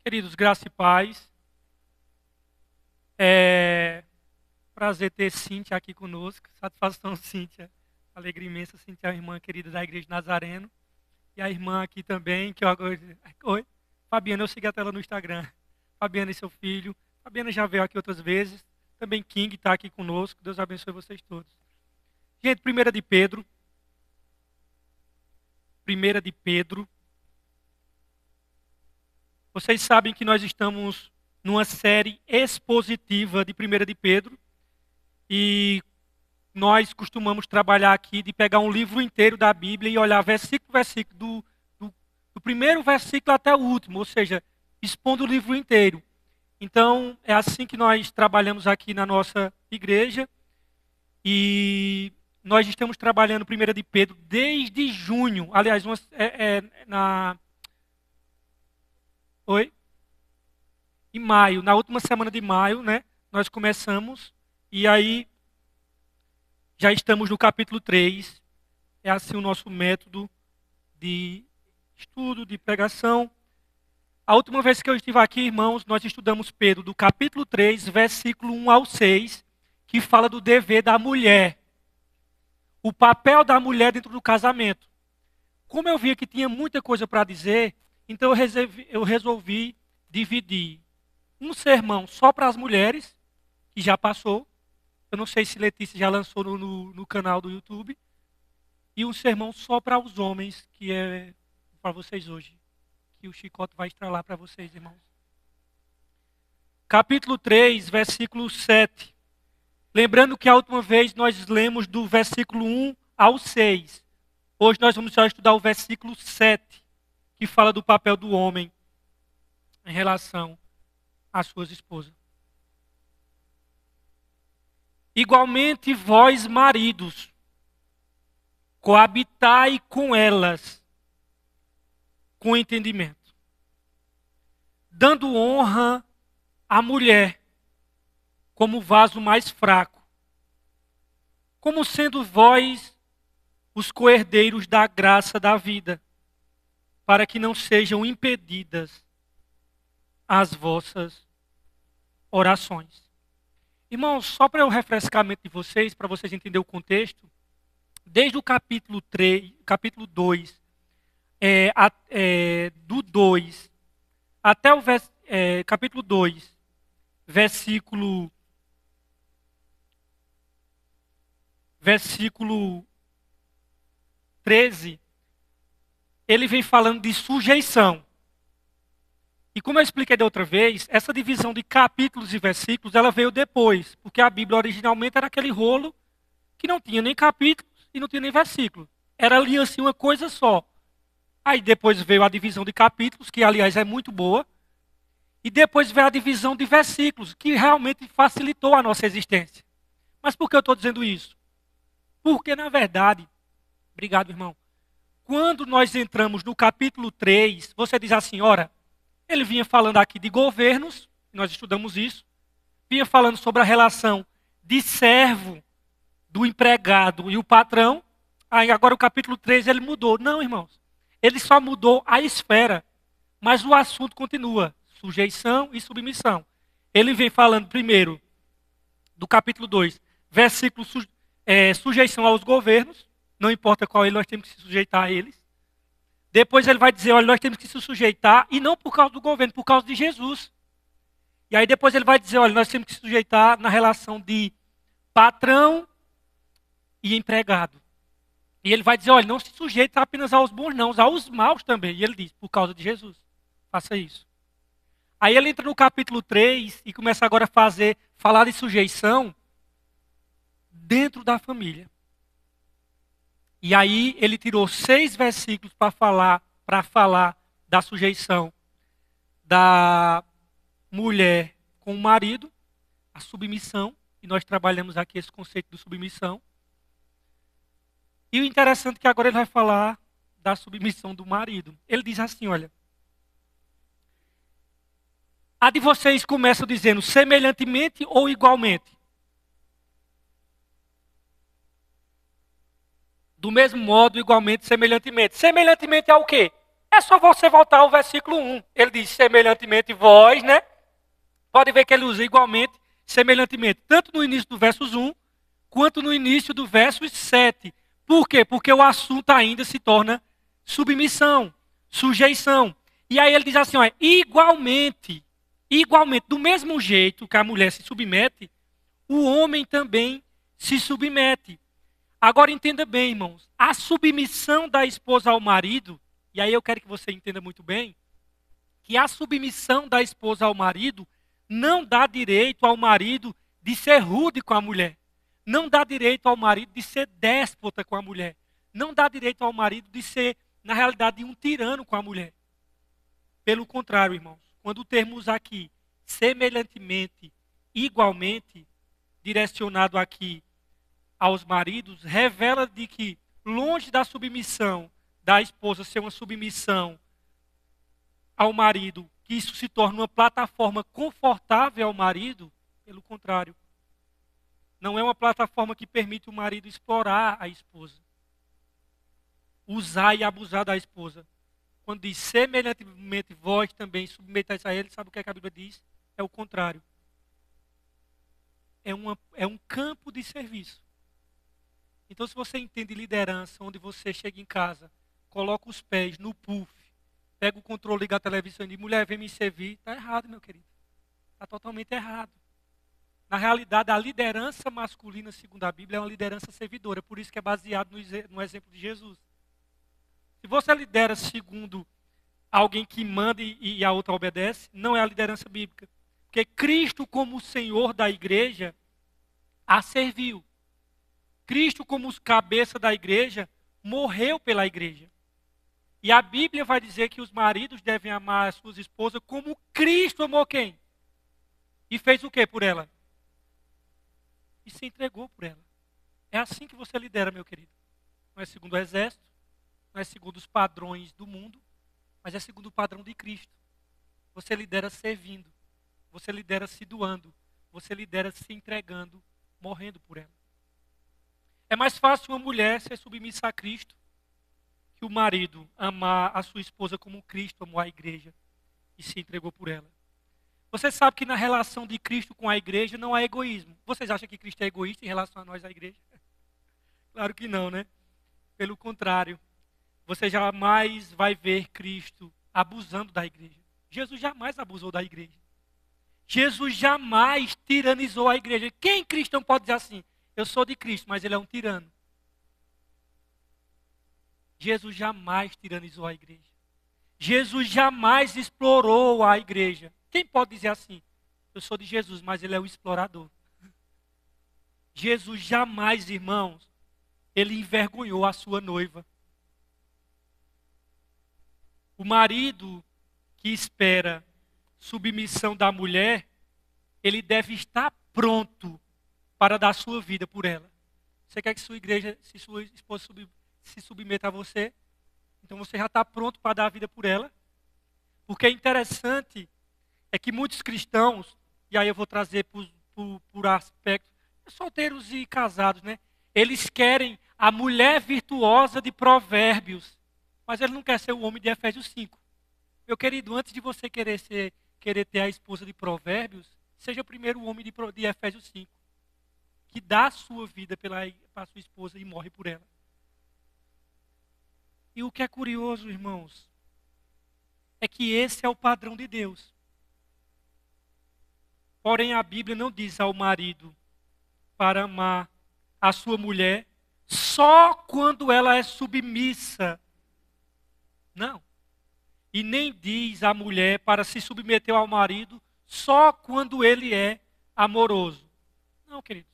Queridos, graça e paz. É prazer ter Cíntia aqui conosco. Satisfação, Cíntia. Alegria imensa, Cíntia é a irmã querida da Igreja de Nazareno. E a irmã aqui também, que eu agora... Oi, Fabiana, eu segui a tela no Instagram. Fabiana e seu filho. Fabiana já veio aqui outras vezes. Também King está aqui conosco. Deus abençoe vocês todos. Gente, 1 de Pedro. 1 de Pedro. Vocês sabem que nós estamos numa série expositiva de 1 de Pedro. E nós costumamos trabalhar aqui de pegar um livro inteiro da Bíblia e olhar versículo por versículo, do primeiro versículo até o último, ou seja, expondo o livro inteiro. Então, é assim que nós trabalhamos aqui na nossa igreja. E nós estamos trabalhando 1 de Pedro desde junho. Aliás, Oi? Em maio, na última semana de maio, né? Nós começamos. E aí, já estamos no capítulo 3. É assim o nosso método de estudo, de pregação. A última vez que eu estive aqui, irmãos, nós estudamos Pedro do capítulo 3, versículo 1 ao 6, que fala do dever da mulher. O papel da mulher dentro do casamento. Como eu via que tinha muita coisa para dizer, então eu resolvi dividir um sermão só para as mulheres, que já passou. Eu não sei se Letícia já lançou no canal do YouTube. E um sermão só para os homens, que é para vocês hoje. Que o chicote vai estralar para vocês, irmãos. Capítulo 3, versículo 7. Lembrando que a última vez nós lemos do versículo 1 ao 6. Hoje nós vamos só estudar o versículo 7, que fala do papel do homem em relação às suas esposas. Igualmente vós, maridos, coabitai com elas com entendimento, dando honra à mulher como vaso mais fraco, como sendo vós os coherdeiros da graça da vida, para que não sejam impedidas as vossas orações. Irmãos, só para eu refrescar a mente de vocês, para vocês entenderem o contexto, desde o capítulo 3, capítulo 2, do 2 até o capítulo 2, versículo 13, ele vem falando de sujeição. E como eu expliquei da outra vez, essa divisão de capítulos e versículos, ela veio depois, porque a Bíblia originalmente era aquele rolo que não tinha nem capítulos e não tinha nem versículos. Era ali assim uma coisa só. Aí depois veio a divisão de capítulos, que aliás é muito boa, e depois veio a divisão de versículos, que realmente facilitou a nossa existência. Mas por que eu estou dizendo isso? Porque na verdade, obrigado irmão, quando nós entramos no capítulo 3, você diz assim, ora, ele vinha falando aqui de governos, nós estudamos isso, vinha falando sobre a relação de servo, do empregado e o patrão. Aí agora o capítulo 3 ele mudou. Não, irmãos, ele só mudou a esfera, mas o assunto continua, sujeição e submissão. Ele vem falando primeiro, do capítulo 2, versículo sujeição aos governos, não importa qual ele, nós temos que se sujeitar a eles. Depois ele vai dizer, olha, nós temos que se sujeitar, e não por causa do governo, por causa de Jesus. E aí depois ele vai dizer, olha, nós temos que se sujeitar na relação de patrão e empregado. E ele vai dizer, olha, não se sujeita apenas aos bons, não, aos maus também. E ele diz, por causa de Jesus, faça isso. Aí ele entra no capítulo 3 e começa agora a falar de sujeição dentro da família. E aí ele tirou 6 versículos para falar da sujeição da mulher com o marido, a submissão, e nós trabalhamos aqui esse conceito de submissão. E o interessante é que agora ele vai falar da submissão do marido. Ele diz assim, olha, a de vocês começa dizendo semelhantemente ou igualmente? Do mesmo modo, igualmente, semelhantemente. Semelhantemente ao quê? É só você voltar ao versículo 1. Ele diz, semelhantemente vós, né? Pode ver que ele usa igualmente, semelhantemente, tanto no início do versos 1, quanto no início do verso 7. Por quê? Porque o assunto ainda se torna submissão, sujeição. E aí ele diz assim, ó, igualmente, do mesmo jeito que a mulher se submete, o homem também se submete. Agora entenda bem, irmãos, a submissão da esposa ao marido, e aí eu quero que você entenda muito bem, que a submissão da esposa ao marido não dá direito ao marido de ser rude com a mulher. Não dá direito ao marido de ser déspota com a mulher. Não dá direito ao marido de ser, na realidade, um tirano com a mulher. Pelo contrário, irmãos, quando o termo usa aqui, semelhantemente, igualmente, direcionado aqui aos maridos, revela de que, longe da submissão da esposa ser uma submissão ao marido, que isso se torna uma plataforma confortável ao marido, pelo contrário. Não é uma plataforma que permite o marido explorar a esposa, usar e abusar da esposa. Quando diz semelhantemente vós também submetais a ele, sabe o que a Bíblia diz? É o contrário. É um campo de serviço. Então, se você entende liderança, onde você chega em casa, coloca os pés no puff, pega o controle, liga a televisão e diz, mulher, vem me servir, está errado, meu querido. Está totalmente errado. Na realidade, a liderança masculina, segundo a Bíblia, é uma liderança servidora. Por isso que é baseado no exemplo de Jesus. Se você lidera segundo alguém que manda e a outra obedece, não é a liderança bíblica. Porque Cristo, como o Senhor da igreja, a serviu. Cristo, como cabeça da igreja, morreu pela igreja. E a Bíblia vai dizer que os maridos devem amar as suas esposas como Cristo amou quem? E fez o que por ela? E se entregou por ela. É assim que você lidera, meu querido. Não é segundo o exército, não é segundo os padrões do mundo, mas é segundo o padrão de Cristo. Você lidera servindo, você lidera se doando, você lidera se entregando, morrendo por ela. É mais fácil uma mulher ser submissa a Cristo que o marido amar a sua esposa como Cristo amou a igreja e se entregou por ela. Você sabe que na relação de Cristo com a igreja não há egoísmo. Vocês acham que Cristo é egoísta em relação a nós, a igreja? Claro que não, né? Pelo contrário, você jamais vai ver Cristo abusando da igreja. Jesus jamais abusou da igreja. Jesus jamais tiranizou a igreja. Quem cristão pode dizer assim? Eu sou de Cristo, mas ele é um tirano. Jesus jamais tiranizou a igreja. Jesus jamais explorou a igreja. Quem pode dizer assim? Eu sou de Jesus, mas ele é o explorador. Jesus jamais, irmãos, ele envergonhou a sua noiva. O marido que espera submissão da mulher, ele deve estar pronto para dar sua vida por ela. Você quer que sua igreja, se sua esposa se submeta a você? Então você já está pronto para dar a vida por ela? Porque é interessante, é que muitos cristãos, e aí eu vou trazer por aspectos, solteiros e casados, né? Eles querem a mulher virtuosa de Provérbios, mas ele não quer ser o homem de Efésios 5. Meu querido, antes de você querer ter a esposa de Provérbios, seja primeiro o homem de Efésios 5, que dá a sua vida para a sua esposa e morre por ela. E o que é curioso, irmãos, é que esse é o padrão de Deus. Porém, a Bíblia não diz ao marido para amar a sua mulher só quando ela é submissa. Não. E nem diz à mulher para se submeter ao marido só quando ele é amoroso. Não, queridos.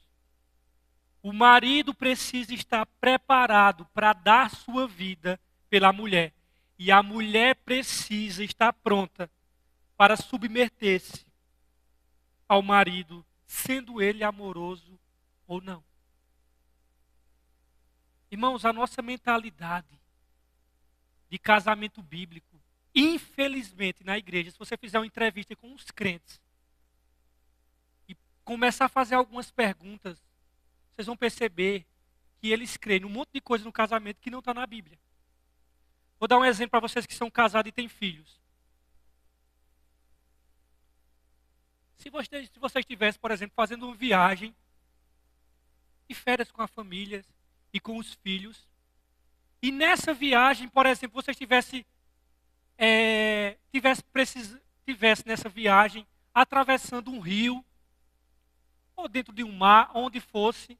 O marido precisa estar preparado para dar sua vida pela mulher. E a mulher precisa estar pronta para submeter-se ao marido, sendo ele amoroso ou não. Irmãos, a nossa mentalidade de casamento bíblico, infelizmente, na igreja, se você fizer uma entrevista com os crentes e começar a fazer algumas perguntas, vocês vão perceber que eles creem num monte de coisa no casamento que não está na Bíblia. Vou dar um exemplo para vocês que são casados e têm filhos. Se você estivesse, por exemplo, fazendo uma viagem de férias com a família e com os filhos, e nessa viagem, por exemplo, você tivesse nessa viagem atravessando um rio, ou dentro de um mar, onde fosse,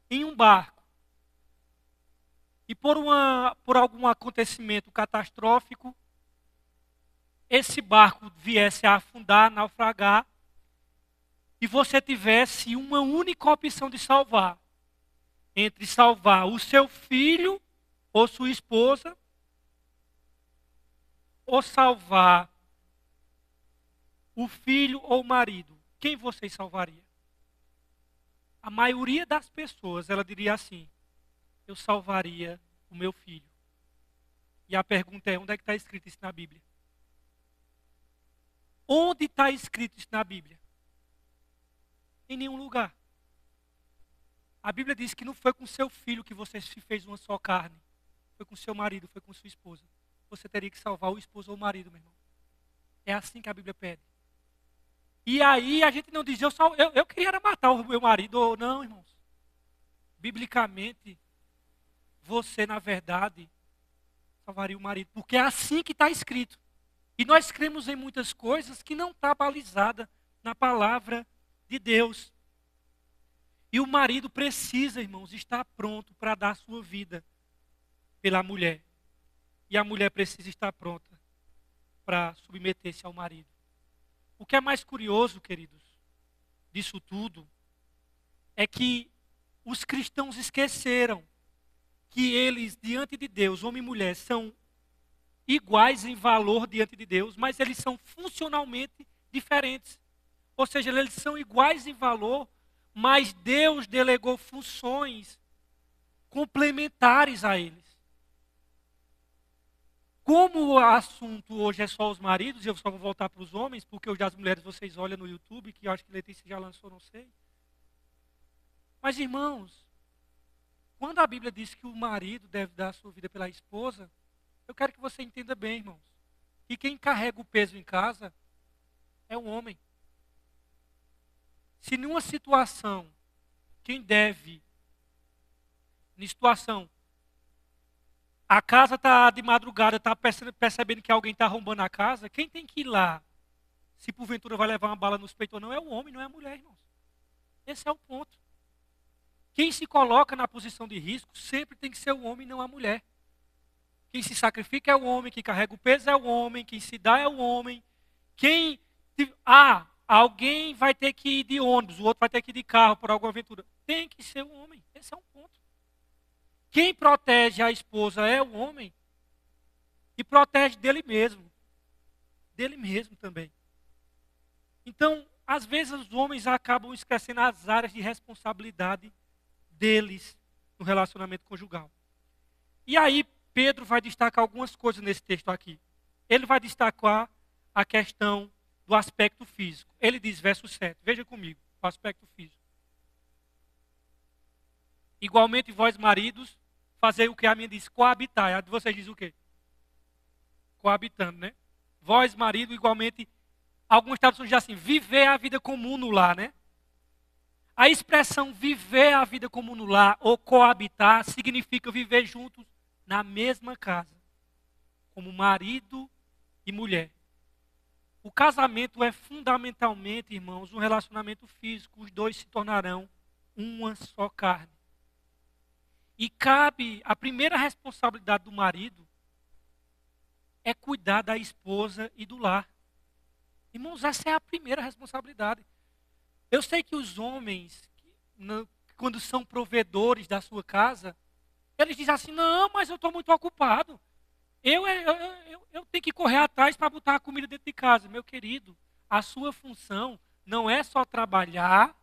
em um barco. E por algum acontecimento catastrófico, esse barco viesse a afundar, naufragar, e você tivesse uma única opção de salvar. Entre salvar o seu filho ou sua esposa, ou salvar o filho ou o marido. Quem vocês salvaria? A maioria das pessoas, ela diria assim: eu salvaria o meu filho. E a pergunta é, onde é que está escrito isso na Bíblia? Onde está escrito isso na Bíblia? Em nenhum lugar. A Bíblia diz que não foi com seu filho que você se fez uma só carne. Foi com seu marido, foi com sua esposa. Você teria que salvar o esposo ou o marido, meu irmão. É assim que a Bíblia pede. E aí a gente não diz, eu queria era matar o meu marido, ou não, irmãos. Biblicamente, você, na verdade, salvaria o marido. Porque é assim que está escrito. E nós cremos em muitas coisas que não está balizada na palavra de Deus. E o marido precisa, irmãos, estar pronto para dar a sua vida pela mulher. E a mulher precisa estar pronta para submeter-se ao marido. O que é mais curioso, queridos, disso tudo, é que os cristãos esqueceram que eles, diante de Deus, homem e mulher, são iguais em valor diante de Deus, mas eles são funcionalmente diferentes. Ou seja, eles são iguais em valor, mas Deus delegou funções complementares a eles. Como o assunto hoje é só os maridos, eu só vou voltar para os homens, porque hoje as mulheres vocês olham no YouTube, que eu acho que Letícia já lançou, não sei. Mas, irmãos, quando a Bíblia diz que o marido deve dar a sua vida pela esposa, eu quero que você entenda bem, irmãos, que quem carrega o peso em casa é o homem. Se numa situação, a casa está de madrugada, está percebendo que alguém está arrombando a casa, quem tem que ir lá, se porventura vai levar uma bala nos peitos ou não, é o homem, não é a mulher, irmãos. Esse é o ponto. Quem se coloca na posição de risco sempre tem que ser o homem, não a mulher. Quem se sacrifica é o homem, quem carrega o peso é o homem, quem se dá é o homem. Alguém vai ter que ir de ônibus, o outro vai ter que ir de carro por alguma aventura. Tem que ser o homem, esse é um ponto. Quem protege a esposa é o homem e protege dele mesmo também. Então, às vezes os homens acabam esquecendo as áreas de responsabilidade deles no relacionamento conjugal. E aí, Pedro vai destacar algumas coisas nesse texto aqui. Ele vai destacar a questão do aspecto físico. Ele diz, verso 7, veja comigo, o aspecto físico. Igualmente, vós maridos, fazei o que a minha diz, coabitar. A de vocês diz o quê? Coabitando, né? Vós, marido, igualmente, algumas traduções dizem assim, viver a vida comum no lar, né? A expressão viver a vida comum no lar ou coabitar significa viver juntos na mesma casa, como marido e mulher. O casamento é fundamentalmente, irmãos, um relacionamento físico. Os dois se tornarão uma só carne. E cabe, a primeira responsabilidade do marido é cuidar da esposa e do lar. Irmãos, essa é a primeira responsabilidade. Eu sei que os homens, quando são provedores da sua casa, eles dizem assim, não, mas eu estou muito ocupado. Eu tenho que correr atrás para botar a comida dentro de casa. Meu querido, a sua função não é só trabalhar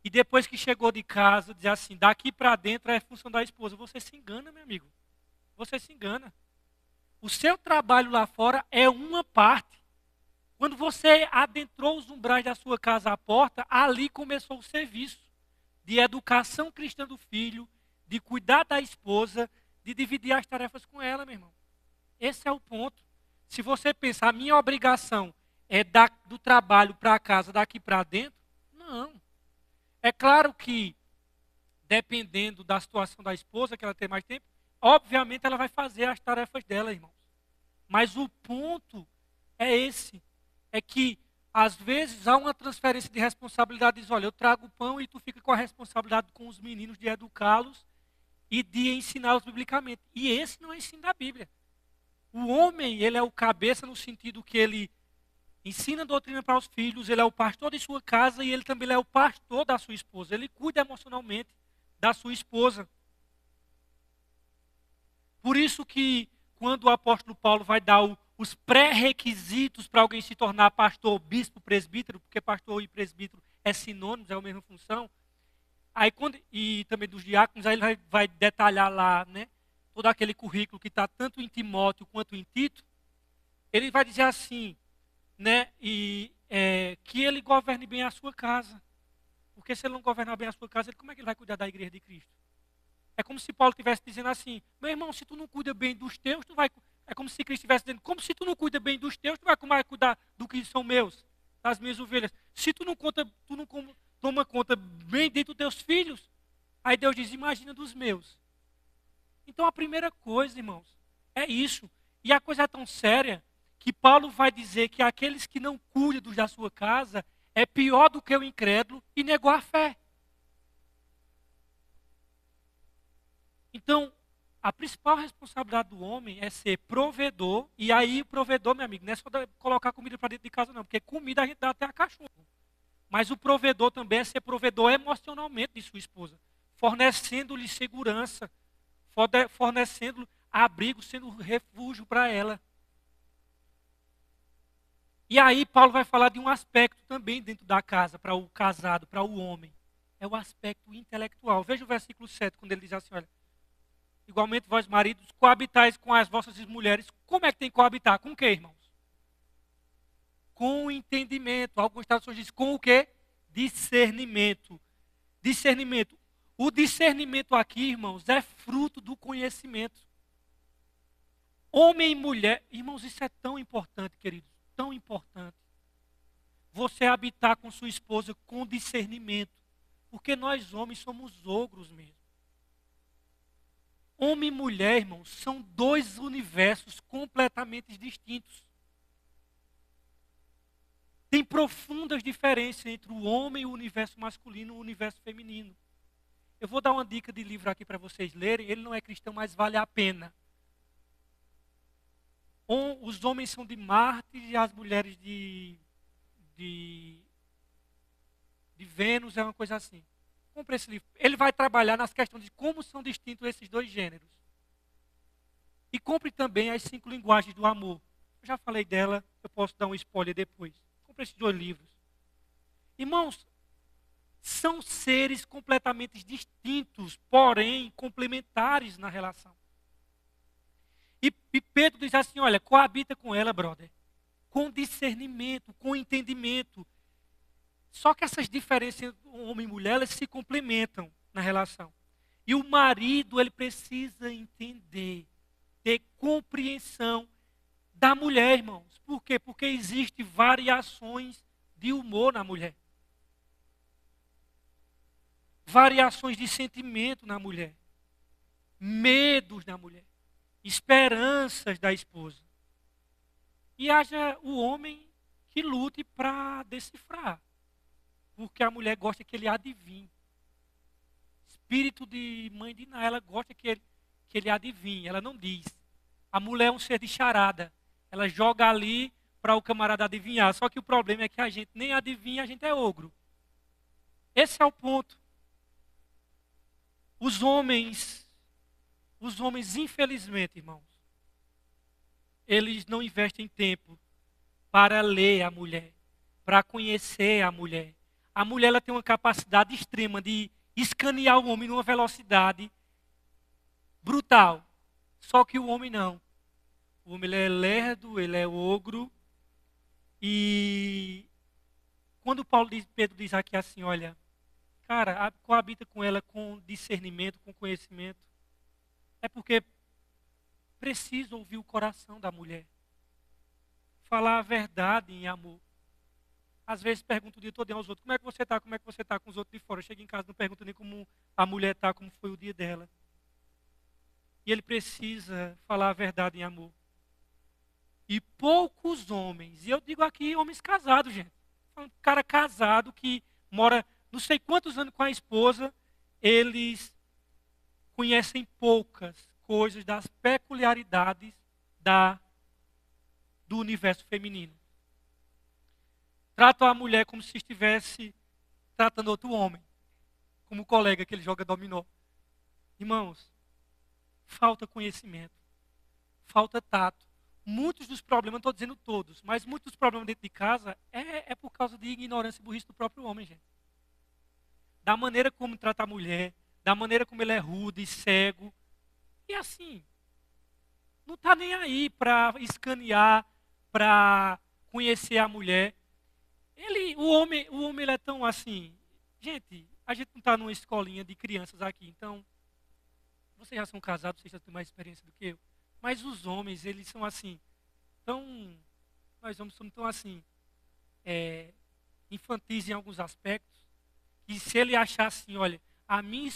e depois que chegou de casa, dizer assim, daqui para dentro é função da esposa. Você se engana, meu amigo. Você se engana. O seu trabalho lá fora é uma parte. Quando você adentrou os umbrais da sua casa à porta, ali começou o serviço de educação cristã do filho, de cuidar da esposa, de dividir as tarefas com ela, meu irmão. Esse é o ponto. Se você pensar, a minha obrigação é do trabalho para casa, daqui para dentro, não. É claro que, dependendo da situação da esposa, que ela tem mais tempo, obviamente ela vai fazer as tarefas dela, irmãos. Mas o ponto é esse. É que, às vezes, há uma transferência de responsabilidade. Diz, olha, eu trago o pão e tu fica com a responsabilidade com os meninos de educá-los e de ensiná-los biblicamente. E esse não é o ensino da Bíblia. O homem, ele é o cabeça no sentido que ele ensina a doutrina para os filhos, ele é o pastor de sua casa e ele também é o pastor da sua esposa. Ele cuida emocionalmente da sua esposa. Por isso que quando o apóstolo Paulo vai dar os pré-requisitos para alguém se tornar pastor, bispo, presbítero, porque pastor e presbítero é sinônimo, é a mesma função, aí e também dos diáconos, aí ele vai detalhar lá, né, todo aquele currículo que está tanto em Timóteo quanto em Tito, ele vai dizer assim, né, que ele governe bem a sua casa. Porque se ele não governar bem a sua casa, como é que ele vai cuidar da igreja de Cristo? É como se Paulo estivesse dizendo assim, meu irmão, se tu não cuida bem dos teus, tu vai... É como se Cristo estivesse dizendo, como se tu não cuida bem dos teus, tu vai cuidar do que são meus, das minhas ovelhas. Se tu não toma conta bem dentro dos teus filhos, aí Deus diz, imagina dos meus. Então a primeira coisa, irmãos, é isso. E a coisa é tão séria que Paulo vai dizer que aqueles que não cuidam da sua casa é pior do que o incrédulo e negou a fé. Então, a principal responsabilidade do homem é ser provedor, e aí o provedor, meu amigo, não é só colocar comida para dentro de casa não, porque comida a gente dá até a cachorro. Mas o provedor também é ser provedor emocionalmente de sua esposa, fornecendo-lhe segurança, fornecendo abrigo, sendo refúgio para ela. E aí Paulo vai falar de um aspecto também dentro da casa, para o casado, para o homem. É o aspecto intelectual. Veja o versículo 7, quando ele diz assim, olha, igualmente vós maridos, coabitais com as vossas mulheres. Como é que tem que coabitar? Com o quê, irmãos? Com entendimento. Algumas traduções dizem com o quê? Discernimento. Discernimento. O discernimento aqui, irmãos, é fruto do conhecimento. Homem e mulher, irmãos, isso é tão importante, queridos, tão importante. Você habitar com sua esposa com discernimento, porque nós homens somos ogros mesmo. Homem e mulher, irmãos, são dois universos completamente distintos. Tem profundas diferenças entre o homem e o universo masculino e o universo feminino. Eu vou dar uma dica de livro aqui para vocês lerem. Ele não é cristão, mas vale a pena. Os homens são de Marte e as mulheres de Vênus, é uma coisa assim. Compre esse livro. Ele vai trabalhar nas questões de como são distintos esses dois gêneros. E compre também as 5 linguagens do amor. Eu já falei dela, eu posso dar um spoiler depois. Compre esses 2 livros. Irmãos, são seres completamente distintos, porém complementares na relação. E Pedro diz assim, olha, coabita com ela, brother, com discernimento, com entendimento. Só que essas diferenças entre homem e mulher, elas se complementam na relação. E o marido, ele precisa entender, ter compreensão da mulher, irmãos. Por quê? Porque existem variações de humor na mulher. Variações de sentimento na mulher. Medos na mulher. Esperanças da esposa. E haja o homem que lute para decifrar. Porque a mulher gosta que ele adivinhe. Espírito de mãe de Ná, ela gosta que ele adivinhe, ela não diz. A mulher é um ser de charada. Ela joga ali para o camarada adivinhar. Só que o problema é que a gente nem adivinha, a gente é ogro. Esse é o ponto. Os homens, infelizmente, irmãos, eles não investem tempo para ler a mulher, para conhecer a mulher. A mulher ela tem uma capacidade extrema de escanear o homem numa velocidade brutal. Só que o homem não. O homem ele é lerdo, ele é ogro. E quando Pedro diz aqui assim, olha, cara, coabita com ela com discernimento, com conhecimento, é porque precisa ouvir o coração da mulher. Falar a verdade em amor. Às vezes pergunto o dia todo aos outros, como é que você está? Como é que você está com os outros de fora? Eu chego em casa, não pergunto nem como a mulher está, como foi o dia dela. E ele precisa falar a verdade em amor. E poucos homens, e eu digo aqui homens casados, gente. Um cara casado que mora não sei quantos anos com a esposa, eles conhecem poucas coisas das peculiaridades do universo feminino. Tratam a mulher como se estivesse tratando outro homem, como o colega que ele joga dominó. Irmãos, falta conhecimento, falta tato. Muitos dos problemas, não estou dizendo todos, mas muitos dos problemas dentro de casa é por causa de ignorância e burrice do próprio homem, gente. Da maneira como trata a mulher, da maneira como ele é rude e cego. E assim, não está nem aí para escanear, para conhecer a mulher. O homem ele é tão assim. Gente, a gente não está numa escolinha de crianças aqui, então vocês já são casados, vocês já têm mais experiência do que eu. Mas os homens, eles são assim, tão. Nós homens somos tão assim, é, infantis em alguns aspectos, que se ele achar assim, olha, a minha.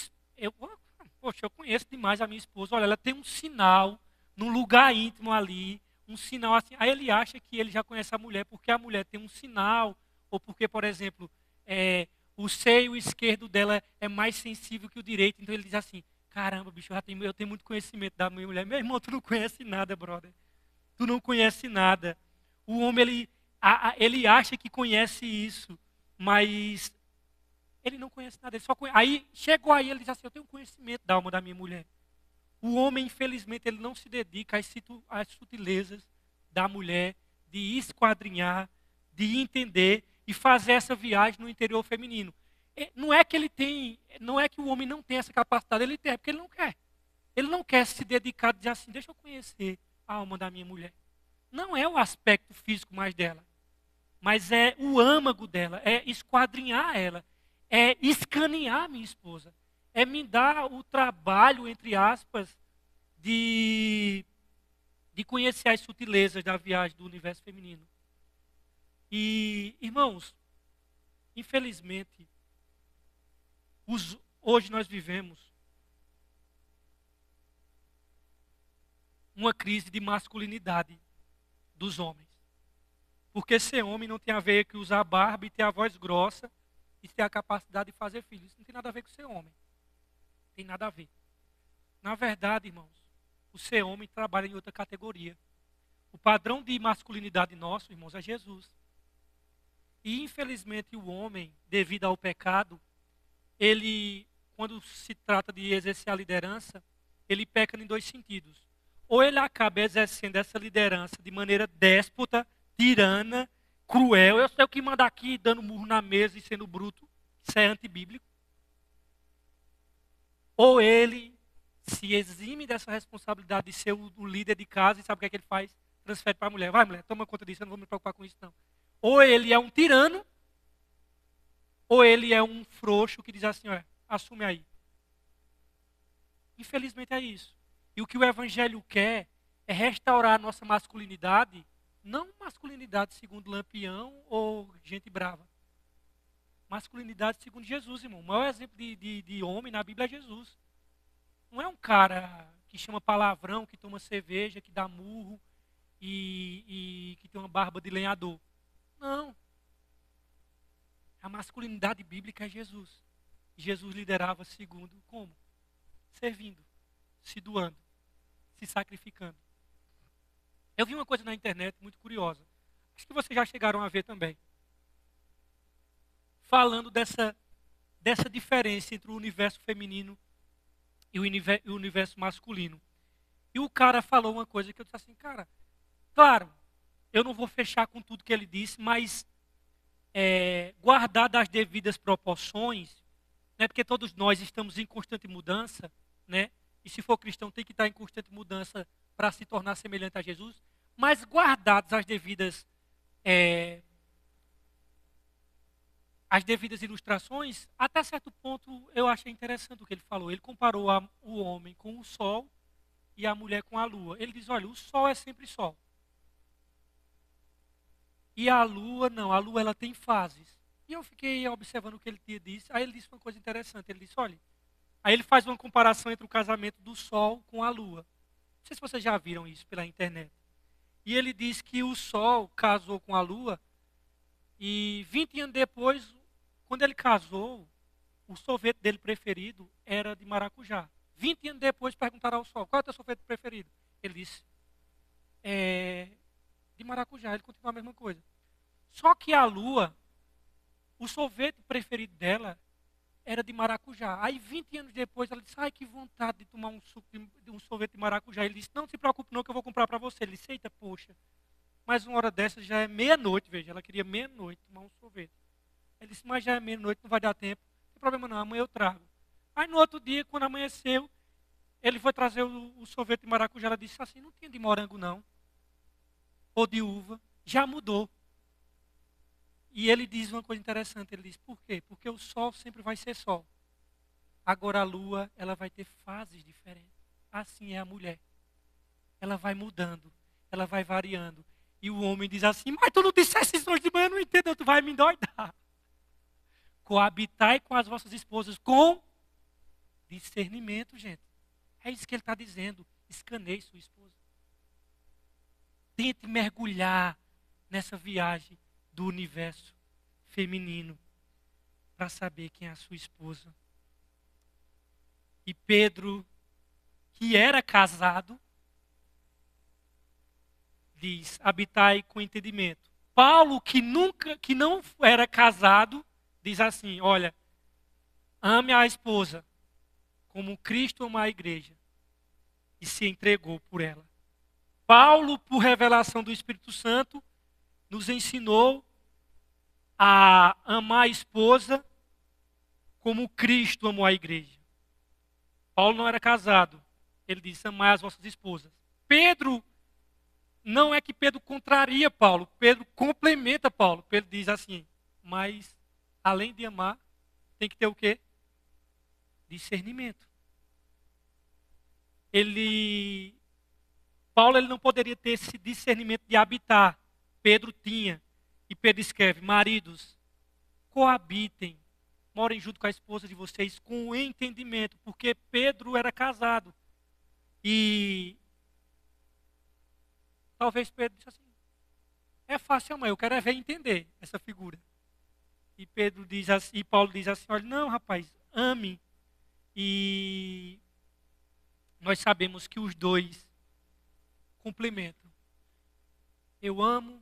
Poxa, eu conheço demais a minha esposa, olha, ela tem um sinal num lugar íntimo ali, um sinal assim. Aí ele acha que ele já conhece a mulher, porque a mulher tem um sinal, ou porque, por exemplo, o seio esquerdo dela é mais sensível que o direito, então ele diz assim: caramba, bicho, eu tenho muito conhecimento da minha mulher. Meu irmão, tu não conhece nada, brother. Tu não conhece nada. O homem, ele acha que conhece isso, mas ele não conhece nada. Ele só conhece. Aí, chegou aí, ele diz assim: eu tenho conhecimento da alma da minha mulher. O homem, infelizmente, ele não se dedica às sutilezas da mulher, de esquadrinhar, de entender e fazer essa viagem no interior feminino. Não é que ele tem, não é que o homem não tem essa capacidade, ele tem, é porque ele não quer. Ele não quer se dedicar, dizer assim: deixa eu conhecer a alma da minha mulher. Não é o aspecto físico mais dela, mas é o âmago dela, é esquadrinhar ela, é escanear minha esposa, é me dar o trabalho, entre aspas, de conhecer as sutilezas da viagem do universo feminino. E, irmãos, infelizmente, hoje nós vivemos uma crise de masculinidade dos homens. Porque ser homem não tem a ver com usar barba e ter a voz grossa e ter a capacidade de fazer filhos. Isso não tem nada a ver com ser homem. Tem nada a ver. Na verdade, irmãos, o ser homem trabalha em outra categoria. O padrão de masculinidade nosso, irmãos, é Jesus. E infelizmente o homem, devido ao pecado, ele, quando se trata de exercer a liderança, ele peca em dois sentidos. Ou ele acaba exercendo essa liderança de maneira déspota, tirana, cruel. Eu sei o que manda aqui, dando murro na mesa e sendo bruto. Isso é antibíblico. Ou ele se exime dessa responsabilidade de ser o líder de casa e sabe o que é que ele faz? Transfere para a mulher. Vai, mulher, toma conta disso, eu não vou me preocupar com isso, não. Ou ele é um tirano, ou ele é um frouxo que diz assim: olha, assume aí. Infelizmente é isso. E o que o Evangelho quer é restaurar a nossa masculinidade, não masculinidade segundo Lampião ou gente brava. Masculinidade segundo Jesus, irmão. O maior exemplo de homem na Bíblia é Jesus. Não é um cara que chama palavrão, que toma cerveja, que dá murro e que tem uma barba de lenhador. Não. A masculinidade bíblica é Jesus. Jesus liderava segundo como? Servindo, se doando, se sacrificando. Eu vi uma coisa na internet muito curiosa. Acho que vocês já chegaram a ver também. Falando dessa diferença entre o universo feminino e o universo masculino. E o cara falou uma coisa que eu disse assim: cara, claro, eu não vou fechar com tudo que ele disse, mas guardar as devidas proporções, né, porque todos nós estamos em constante mudança, né, e se for cristão tem que estar em constante mudança para se tornar semelhante a Jesus, mas guardadas as devidas ilustrações, até certo ponto eu achei interessante o que ele falou. Ele comparou o homem com o sol e a mulher com a lua. Ele diz, olha, o sol é sempre sol. E a lua, não, a lua ela tem fases. E eu fiquei observando o que ele tinha dito. Aí ele disse uma coisa interessante. Ele disse, olha, aí ele faz uma comparação entre o casamento do sol com a lua. Não sei se vocês já viram isso pela internet. E ele diz que o sol casou com a lua e 20 anos depois, quando ele casou, o sorvete dele preferido era de maracujá. 20 anos depois perguntaram ao sol, qual é o teu sorvete preferido? Ele disse, de maracujá. Ele continua a mesma coisa. Só que a lua, o sorvete preferido dela era de maracujá. Aí 20 anos depois ela disse, ai que vontade de tomar um suco de um sorvete de maracujá. Ele disse, não se preocupe não que eu vou comprar para você. Ele disse, eita, poxa, mas uma hora dessa já é meia-noite, veja, ela queria meia-noite tomar um sorvete. Ele disse, mas já é meia-noite, não vai dar tempo. Não tem problema não, amanhã eu trago. Aí no outro dia, quando amanheceu, ele foi trazer o sorvete de maracujá. Ela disse assim, não tinha de morango não, ou de uva, já mudou. E ele diz uma coisa interessante, ele diz, por quê? Porque o sol sempre vai ser sol. Agora a lua, ela vai ter fases diferentes. Assim é a mulher. Ela vai mudando, ela vai variando. E o homem diz assim, mas tu não disseste isso hoje de manhã, eu não entendo, tu vai me endoidar. Coabitai com as vossas esposas com discernimento, gente. É isso que ele está dizendo. Escaneie sua esposa. Tente mergulhar nessa viagem do universo feminino para saber quem é a sua esposa. E Pedro, que era casado, diz, habitai com entendimento. Paulo, que não era casado, diz assim, olha, ame a esposa como Cristo ama a igreja e se entregou por ela. Paulo, por revelação do Espírito Santo, nos ensinou a amar a esposa como Cristo amou a igreja. Paulo não era casado. Ele disse, amai as vossas esposas. Pedro, não é que Pedro contraria Paulo. Pedro complementa Paulo. Pedro diz assim, mas além de amar, tem que ter o quê? Discernimento. Paulo ele não poderia ter esse discernimento de habitar. Pedro tinha. E Pedro escreve, maridos, coabitem, morem junto com a esposa de vocês com entendimento, porque Pedro era casado. E talvez Pedro disse assim, é fácil amar, eu quero é ver entender essa figura. E Pedro diz assim, e Paulo diz assim, olha, não rapaz, ame. E nós sabemos que os dois complementam. Eu amo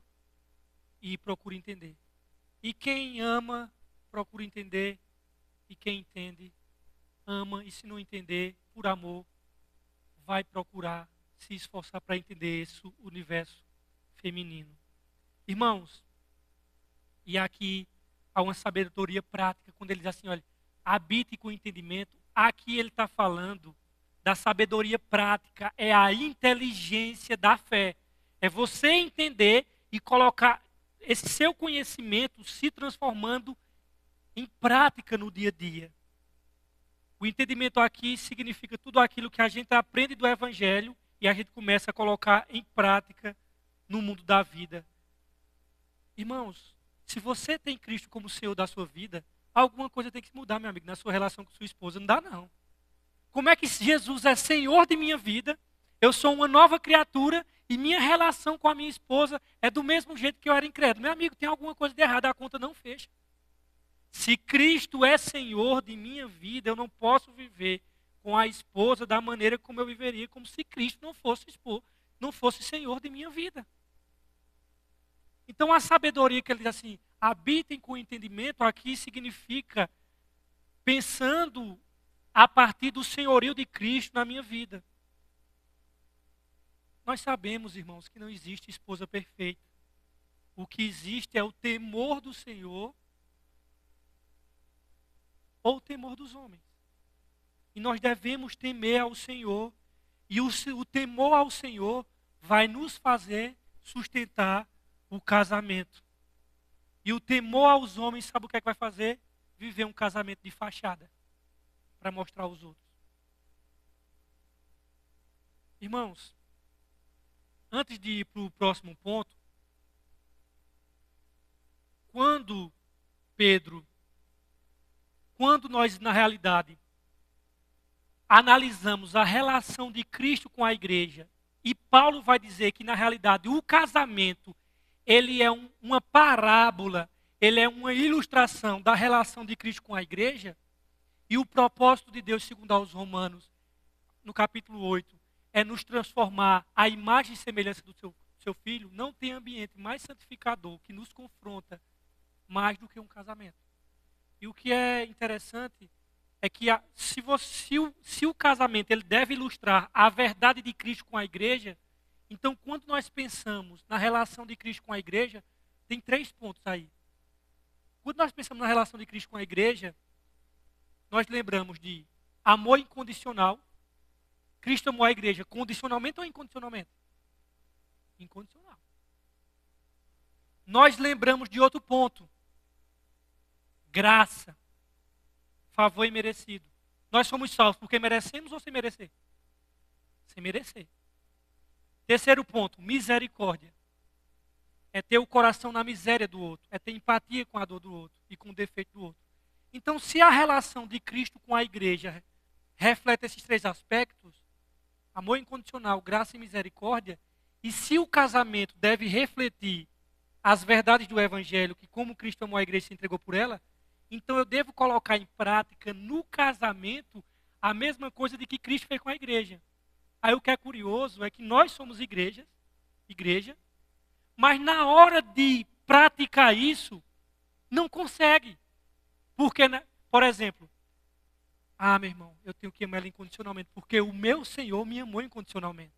e procuro entender. E quem ama, procura entender. E quem entende, ama. E se não entender, por amor, vai procurar se esforçar para entender esse universo feminino. Irmãos, e aqui há uma sabedoria prática, quando ele diz assim, olha, habite com entendimento. Aqui ele está falando da sabedoria prática, é a inteligência da fé. É você entender e colocar esse seu conhecimento se transformando em prática no dia a dia. O entendimento aqui significa tudo aquilo que a gente aprende do Evangelho e a gente começa a colocar em prática no mundo da vida. Irmãos, se você tem Cristo como Senhor da sua vida, alguma coisa tem que mudar, meu amigo, na sua relação com sua esposa. Não dá, não. Como é que Jesus é Senhor de minha vida, eu sou uma nova criatura e minha relação com a minha esposa é do mesmo jeito que eu era incrédulo? Meu amigo, tem alguma coisa de errado, a conta não fecha. Se Cristo é Senhor de minha vida, eu não posso viver com a esposa da maneira como eu viveria, como se Cristo não fosse Senhor de minha vida. Então a sabedoria que ele diz assim, habitem com entendimento, aqui significa pensando a partir do senhorio de Cristo na minha vida. Nós sabemos, irmãos, que não existe esposa perfeita. O que existe é o temor do Senhor ou o temor dos homens. E nós devemos temer ao Senhor. E o temor ao Senhor vai nos fazer sustentar o casamento. E o temor aos homens, sabe o que é que vai fazer? Viver um casamento de fachada para mostrar aos outros. Irmãos, antes de ir para o próximo ponto, quando Pedro, quando nós, na realidade, analisamos a relação de Cristo com a igreja, e Paulo vai dizer que, na realidade, o casamento, ele é uma parábola, ele é uma ilustração da relação de Cristo com a igreja, e o propósito de Deus, segundo aos Romanos, no capítulo 8, é nos transformar à imagem e semelhança do seu filho. Não tem ambiente mais santificador que nos confronta mais do que um casamento. E o que é interessante é que se o casamento ele deve ilustrar a verdade de Cristo com a igreja, então quando nós pensamos na relação de Cristo com a igreja, tem 3 pontos aí. Quando nós pensamos na relação de Cristo com a igreja, nós lembramos de amor incondicional. Cristo amou a igreja condicionalmente ou incondicionalmente? Incondicional. Nós lembramos de outro ponto. Graça. Favor imerecido. Nós somos salvos porque merecemos ou sem merecer? Sem merecer. Terceiro ponto, misericórdia. É ter o coração na miséria do outro. É ter empatia com a dor do outro e com o defeito do outro. Então, se a relação de Cristo com a igreja reflete esses 3 aspectos, amor incondicional, graça e misericórdia, e se o casamento deve refletir as verdades do Evangelho, que como Cristo amou a igreja e se entregou por ela, então eu devo colocar em prática no casamento a mesma coisa de que Cristo fez com a igreja. Aí o que é curioso é que nós somos igreja, mas na hora de praticar isso, não consegue. Porque, né? Por exemplo, meu irmão, eu tenho que amar ela incondicionalmente, porque o meu Senhor me amou incondicionalmente.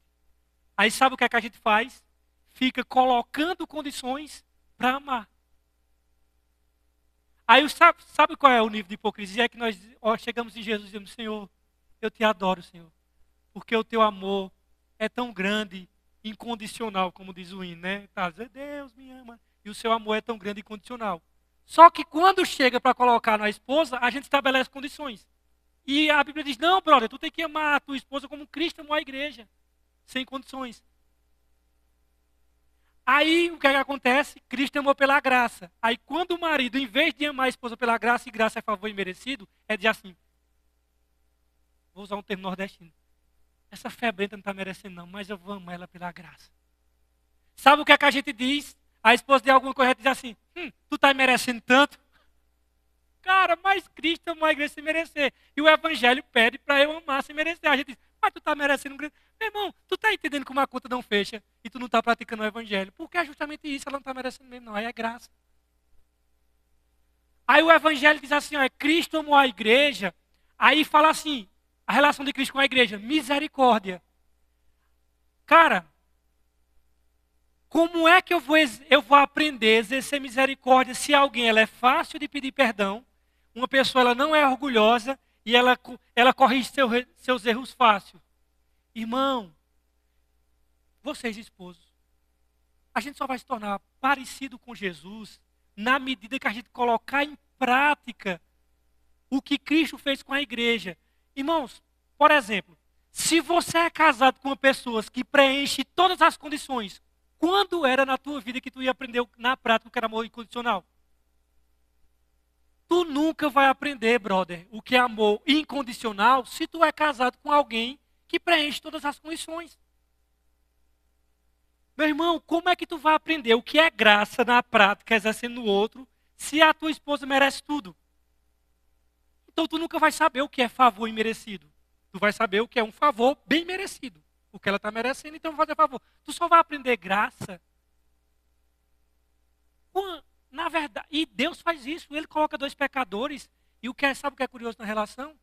Aí sabe o que é que a gente faz? Fica colocando condições para amar. Aí sabe qual é o nível de hipocrisia? É que nós chegamos em Jesus e dizemos, Senhor, eu te adoro, Senhor, porque o teu amor é tão grande, incondicional, como diz o hino, né? Tá, Deus me ama, e o seu amor é tão grande e incondicional. Só que quando chega para colocar na esposa, a gente estabelece condições. E a Bíblia diz, não, brother, tu tem que amar a tua esposa como Cristo amou a igreja, sem condições. Aí o que é que acontece? Cristo amou pela graça. Aí quando o marido, em vez de amar a esposa pela graça, e graça é favor imerecido, é dizer assim, vou usar um termo nordestino, essa febrenta não está merecendo não, mas eu vou amar ela pela graça. Sabe o que é que a gente diz? A esposa de alguma coisa diz assim, tu está merecendo tanto? Cara, mas Cristo amou a igreja sem merecer. E o Evangelho pede para eu amar sem merecer. A gente diz, mas tu está merecendo um grande... Meu irmão, tu está entendendo como a conta não fecha e tu não está praticando o Evangelho. Porque é justamente isso, ela não está merecendo mesmo não, aí é graça. Aí o Evangelho diz assim, Cristo amou a igreja, aí fala assim, a relação de Cristo com a igreja, misericórdia. Cara, como é que eu vou aprender a exercer misericórdia se alguém ela é fácil de pedir perdão, uma pessoa ela não é orgulhosa e ela corrige seus erros fácil? Irmão, vocês esposos, a gente só vai se tornar parecido com Jesus na medida que a gente colocar em prática o que Cristo fez com a igreja. Irmãos, por exemplo, se você é casado com uma pessoa que preenche todas as condições, quando era na tua vida que tu ia aprender na prática o que era amor incondicional? Tu nunca vai aprender, brother, o que é amor incondicional se tu é casado com alguém que preenche todas as condições. Meu irmão, como é que tu vai aprender o que é graça na prática, exercendo no outro, se a tua esposa merece tudo? Então tu nunca vai saber o que é favor imerecido. Tu vai saber o que é um favor bem merecido. O que ela está merecendo, então vai fazer favor. Tu só vai aprender graça. Na verdade, e Deus faz isso. Ele coloca 2 pecadores. E sabe o que é curioso na relação?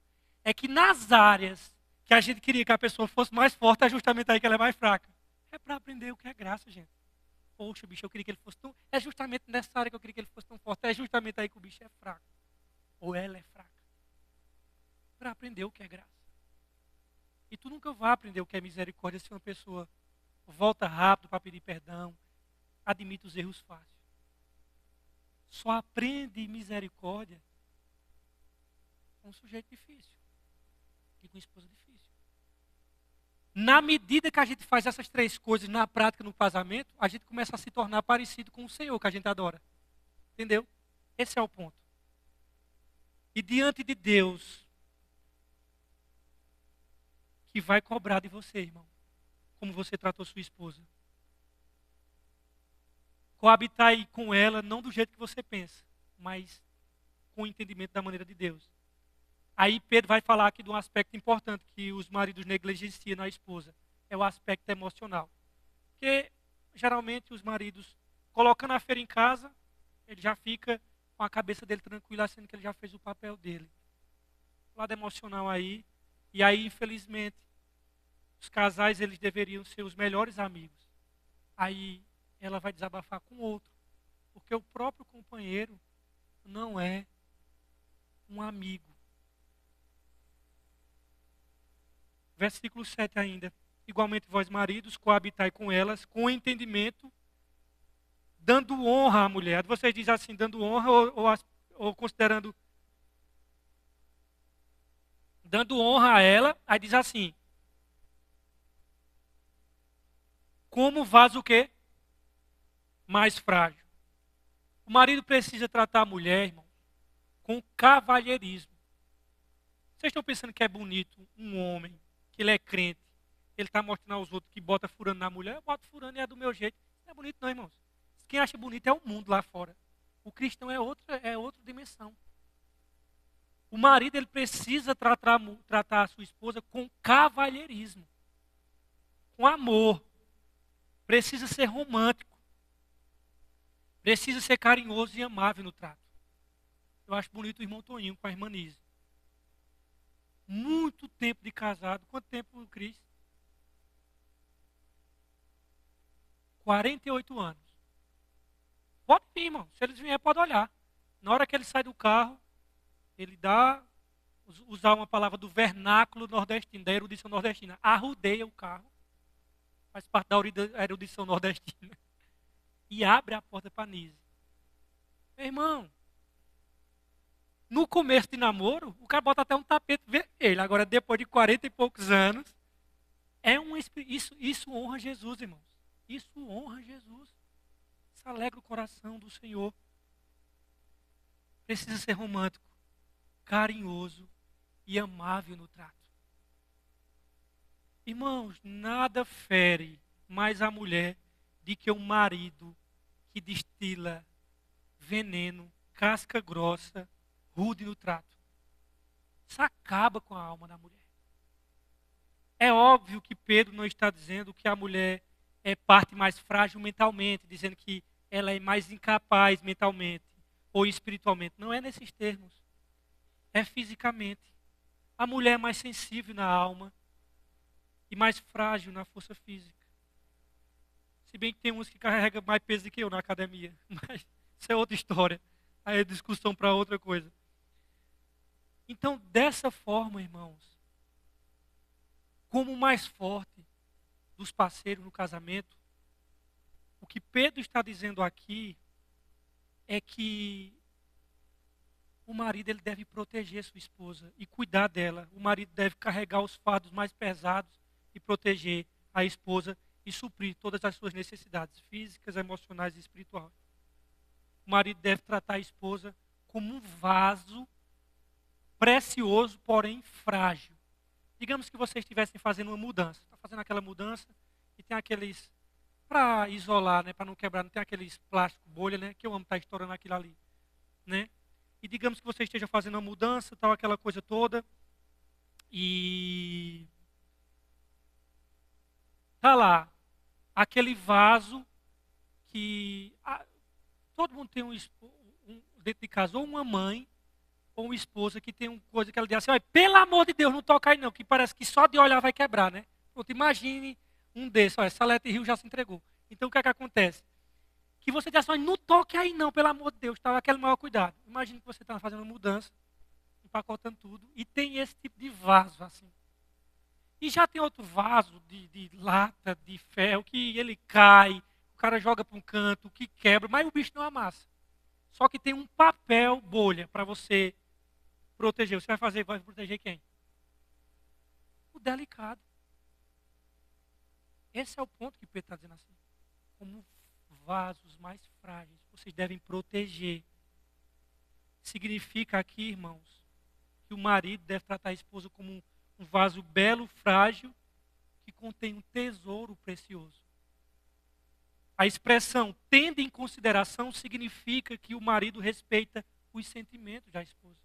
É que nas áreas que a gente queria que a pessoa fosse mais forte, é justamente aí que ela é mais fraca. É para aprender o que é graça, gente. Poxa, bicho, eu queria que ele fosse tão... É justamente nessa área que eu queria que ele fosse tão forte. É justamente aí que o bicho é fraco. Ou ela é fraca. Para aprender o que é graça. E tu nunca vai aprender o que é misericórdia se uma pessoa volta rápido para pedir perdão, admite os erros fáceis. Só aprende misericórdia com um sujeito difícil e com uma esposa difícil. Na medida que a gente faz essas três coisas na prática, no casamento, a gente começa a se tornar parecido com o Senhor que a gente adora. Entendeu? Esse é o ponto. E diante de Deus, que vai cobrar de você, irmão, como você tratou sua esposa. Coabitar aí com ela, não do jeito que você pensa, mas com o entendimento da maneira de Deus. Aí Pedro vai falar aqui de um aspecto importante que os maridos negligenciam na esposa. É o aspecto emocional. Porque, geralmente, os maridos, colocando a feira em casa, ele já fica com a cabeça dele tranquila, sendo que ele já fez o papel dele. O lado emocional aí. E aí, infelizmente, os casais, eles deveriam ser os melhores amigos. Aí, ela vai desabafar com outro. Porque o próprio companheiro não é um amigo. Versículo 7 ainda. Igualmente vós maridos, coabitai com elas, com entendimento, dando honra à mulher. Vocês dizem assim, dando honra ou considerando... Dando honra a ela, aí diz assim. Como vaso o quê? Mais frágil. O marido precisa tratar a mulher, irmão, com cavalheirismo. Vocês estão pensando que é bonito um homem, que ele é crente, ele está mostrando aos outros que bota furando na mulher? Eu boto furando e é do meu jeito. Não é bonito não, irmãos. Quem acha bonito é o mundo lá fora. O cristão é outra dimensão. O marido, ele precisa tratar a sua esposa com cavalheirismo, com amor. Precisa ser romântico. Precisa ser carinhoso e amável no trato. Eu acho bonito o irmão Toninho com a irmã Nise. Muito tempo de casado. Quanto tempo, Cris? 48 anos. Pode vir, irmão. Se eles vierem, pode olhar. Na hora que ele sai do carro, ele dá, usar uma palavra do vernáculo nordestino, da erudição nordestina. Arrudeia o carro. Faz parte da erudição nordestina. E abre a porta para Nise. Meu irmão, no começo de namoro, o cara bota até um tapete vermelho. Agora, depois de 40 e poucos anos, isso honra Jesus, irmãos. Isso honra Jesus. Isso alegra o coração do Senhor. Precisa ser romântico, carinhoso e amável no trato. Irmãos, nada fere mais a mulher do que um marido que destila veneno, casca grossa, rude no trato. Isso acaba com a alma da mulher. É óbvio que Pedro não está dizendo que a mulher é parte mais frágil mentalmente, dizendo que ela é mais incapaz mentalmente ou espiritualmente. Não é nesses termos. É fisicamente. A mulher é mais sensível na alma e mais frágil na força física. Se bem que tem uns que carregam mais peso do que eu na academia. Mas isso é outra história. Aí é discussão para outra coisa. Então, dessa forma, irmãos, como o mais forte dos parceiros no casamento, o que Pedro está dizendo aqui é que o marido, ele deve proteger sua esposa e cuidar dela. O marido deve carregar os fardos mais pesados e proteger a esposa e suprir todas as suas necessidades físicas, emocionais e espirituais. O marido deve tratar a esposa como um vaso precioso, porém frágil. Digamos que vocês estivessem fazendo uma mudança. Está fazendo aquela mudança e tem aqueles, para isolar, né, para não quebrar, não tem aqueles plástico bolha, né, que eu amo estar estourando aquilo ali. Né? E digamos que você esteja fazendo uma mudança, tal, aquela coisa toda, e tá lá, aquele vaso que todo mundo tem dentro de casa, ou uma mãe, ou uma esposa que tem uma coisa que ela diz assim, olha, pelo amor de Deus, não toca aí não, que parece que só de olhar vai quebrar, né? Pronto, imagine um desses, olha, Salete Rio já se entregou. Então o que é que acontece? Que você diz assim, não toque aí não, pelo amor de Deus, tá? Aquele maior cuidado. Imagine que você está fazendo uma mudança, empacotando tudo, e tem esse tipo de vaso assim. E já tem outro vaso de lata, de ferro, que ele cai, o cara joga para um canto, que quebra, mas o bicho não amassa. Só que tem um papel bolha para você proteger. Você vai proteger quem? O delicado. Esse é o ponto que Pedro está dizendo assim. Como vasos mais frágeis, vocês devem proteger. Significa aqui, irmãos, que o marido deve tratar a esposa como um vaso belo, frágil, que contém um tesouro precioso. A expressão tendo em consideração significa que o marido respeita os sentimentos da esposa.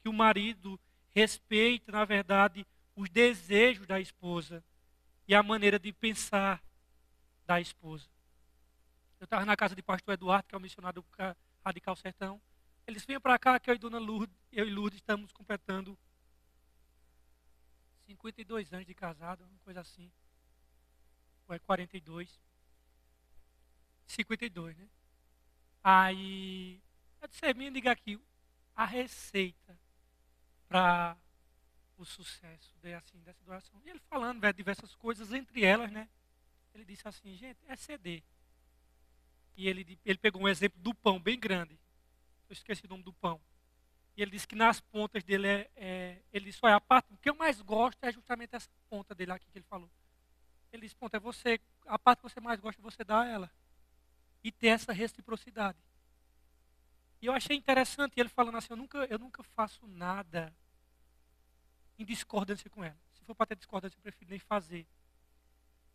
Que o marido respeita, na verdade, os desejos da esposa e a maneira de pensar da esposa. Eu estava na casa de pastor Eduardo, que é o missionário do Radical Sertão. Eles vinham para cá, que eu e Lourdes estamos completando 52 anos de casado, uma coisa assim. Ou é 42? 52, né? Aí, eu disse, me liga aqui, a receita para o sucesso assim, dessa doação. E ele falando diversas coisas, entre elas, né? Ele disse assim, gente, é CD. E ele pegou um exemplo do pão bem grande. Eu esqueci o nome do pão. E ele disse que nas pontas dele ele disse, olha, a parte que eu mais gosto é justamente essa ponta dele aqui que ele falou. Ele disse, ponto, a parte que você mais gosta, você dá a ela. E ter essa reciprocidade. E eu achei interessante ele falando assim, eu nunca faço nada em discordância com ela. Se for para ter discordância, eu prefiro nem fazer.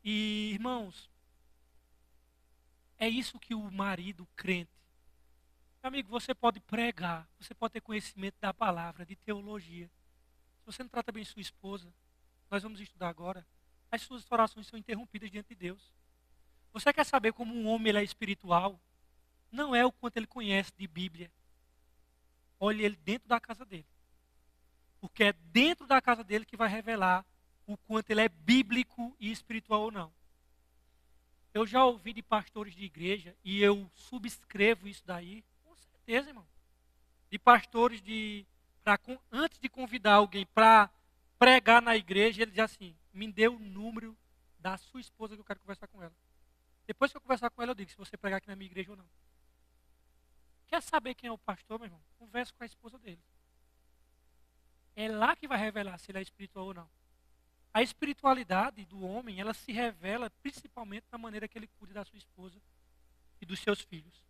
E, irmãos, é isso que o marido crente. Meu amigo, você pode pregar, você pode ter conhecimento da palavra, de teologia. Se você não trata bem sua esposa, nós vamos estudar agora, as suas orações são interrompidas diante de Deus. Você quer saber como um homem ele é espiritual? Não é o quanto ele conhece de Bíblia. Olhe ele dentro da casa dele. Porque é dentro da casa dele que vai revelar o quanto ele é bíblico e espiritual ou não. Eu já ouvi de pastores de igreja, e eu subscrevo isso daí, com certeza, irmão. De pastores antes de convidar alguém para pregar na igreja, ele diz assim, me dê o número da sua esposa que eu quero conversar com ela. Depois que eu conversar com ela, eu digo se você pregar aqui na minha igreja ou não. Quer saber quem é o pastor, meu irmão? Converse com a esposa dele. É lá que vai revelar se ele é espiritual ou não. A espiritualidade do homem, ela se revela principalmente na maneira que ele cuida da sua esposa e dos seus filhos.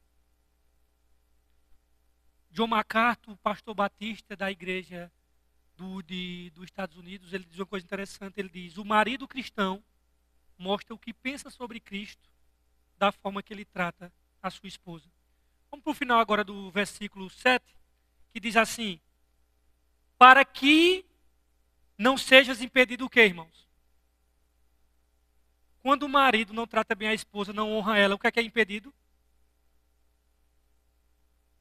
John MacArthur, pastor batista da igreja dos Estados Unidos, ele diz uma coisa interessante, ele diz, o marido cristão mostra o que pensa sobre Cristo da forma que ele trata a sua esposa. Vamos para o final agora do versículo 7, que diz assim, para que não sejas impedido o quê, irmãos? Quando o marido não trata bem a esposa, não honra ela, o que é impedido?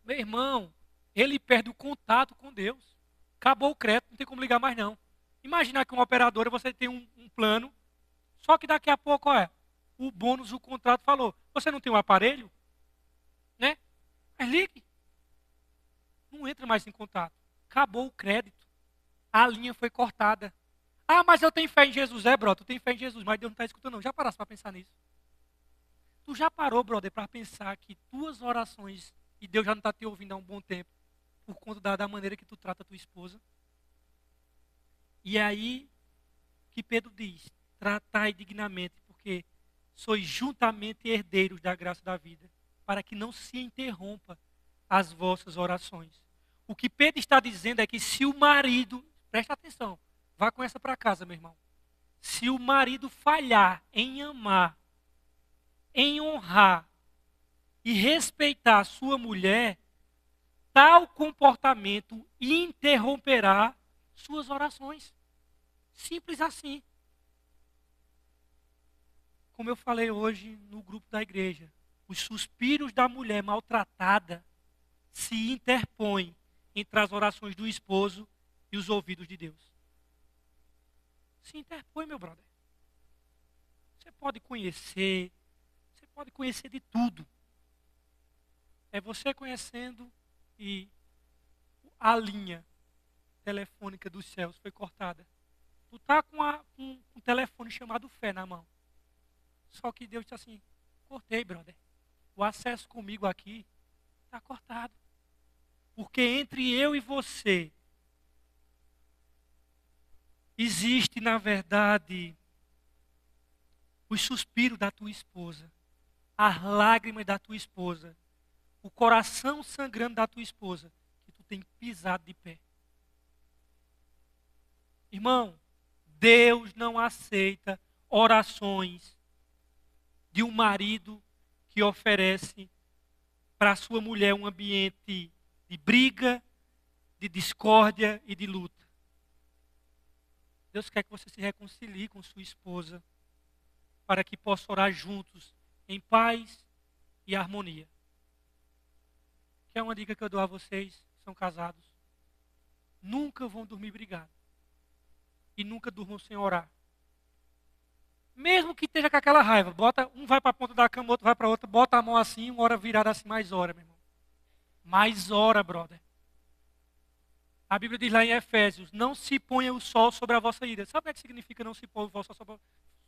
Meu irmão, ele perde o contato com Deus. Acabou o crédito, não tem como ligar mais não. Imagina que uma operadora, você tem um plano, só que daqui a pouco, o bônus, o contrato falou, você não tem um aparelho? Né? Mas ligue. Não entra mais em contato. Acabou o crédito. A linha foi cortada. Ah, mas eu tenho fé em Jesus. Tu tem fé em Jesus, mas Deus não está escutando não. Já paraste para pensar nisso? Tu já parou, brother, para pensar que tuas orações, e Deus já não está te ouvindo há um bom tempo, por conta da maneira que tu trata a tua esposa? E aí, que Pedro diz, tratai dignamente, porque sois juntamente herdeiros da graça da vida, para que não se interrompa as vossas orações. O que Pedro está dizendo é que se o marido, presta atenção, vá com essa para casa, meu irmão. Se o marido falhar em amar, em honrar e respeitar a sua mulher, tal comportamento interromperá suas orações. Simples assim. Como eu falei hoje no grupo da igreja, os suspiros da mulher maltratada se interpõem entre as orações do esposo e os ouvidos de Deus. Se interpõe, meu brother. Você pode conhecer de tudo. É você conhecendo e a linha telefônica dos céus foi cortada. Tu está com um telefone chamado fé na mão. Só que Deus disse assim, cortei, brother. O acesso comigo aqui está cortado. Porque entre eu e você existe, na verdade, os suspiros da tua esposa, as lágrimas da tua esposa, o coração sangrando da tua esposa, que tu tem pisado de pé. Irmão, Deus não aceita orações de um marido que oferece para a sua mulher um ambiente de briga, de discórdia e de luta. Deus quer que você se reconcilie com sua esposa para que possam orar juntos em paz e harmonia. Que é uma dica que eu dou a vocês que são casados. Nunca vão dormir brigados. E nunca durmam sem orar. Mesmo que esteja com aquela raiva, um vai para a ponta da cama, outro vai para outra, bota a mão assim, uma hora virada assim, mais hora, meu irmão. Mais hora, brother. A Bíblia diz lá em Efésios, não se ponha o sol sobre a vossa ira. Sabe o que significa não se pôr o sol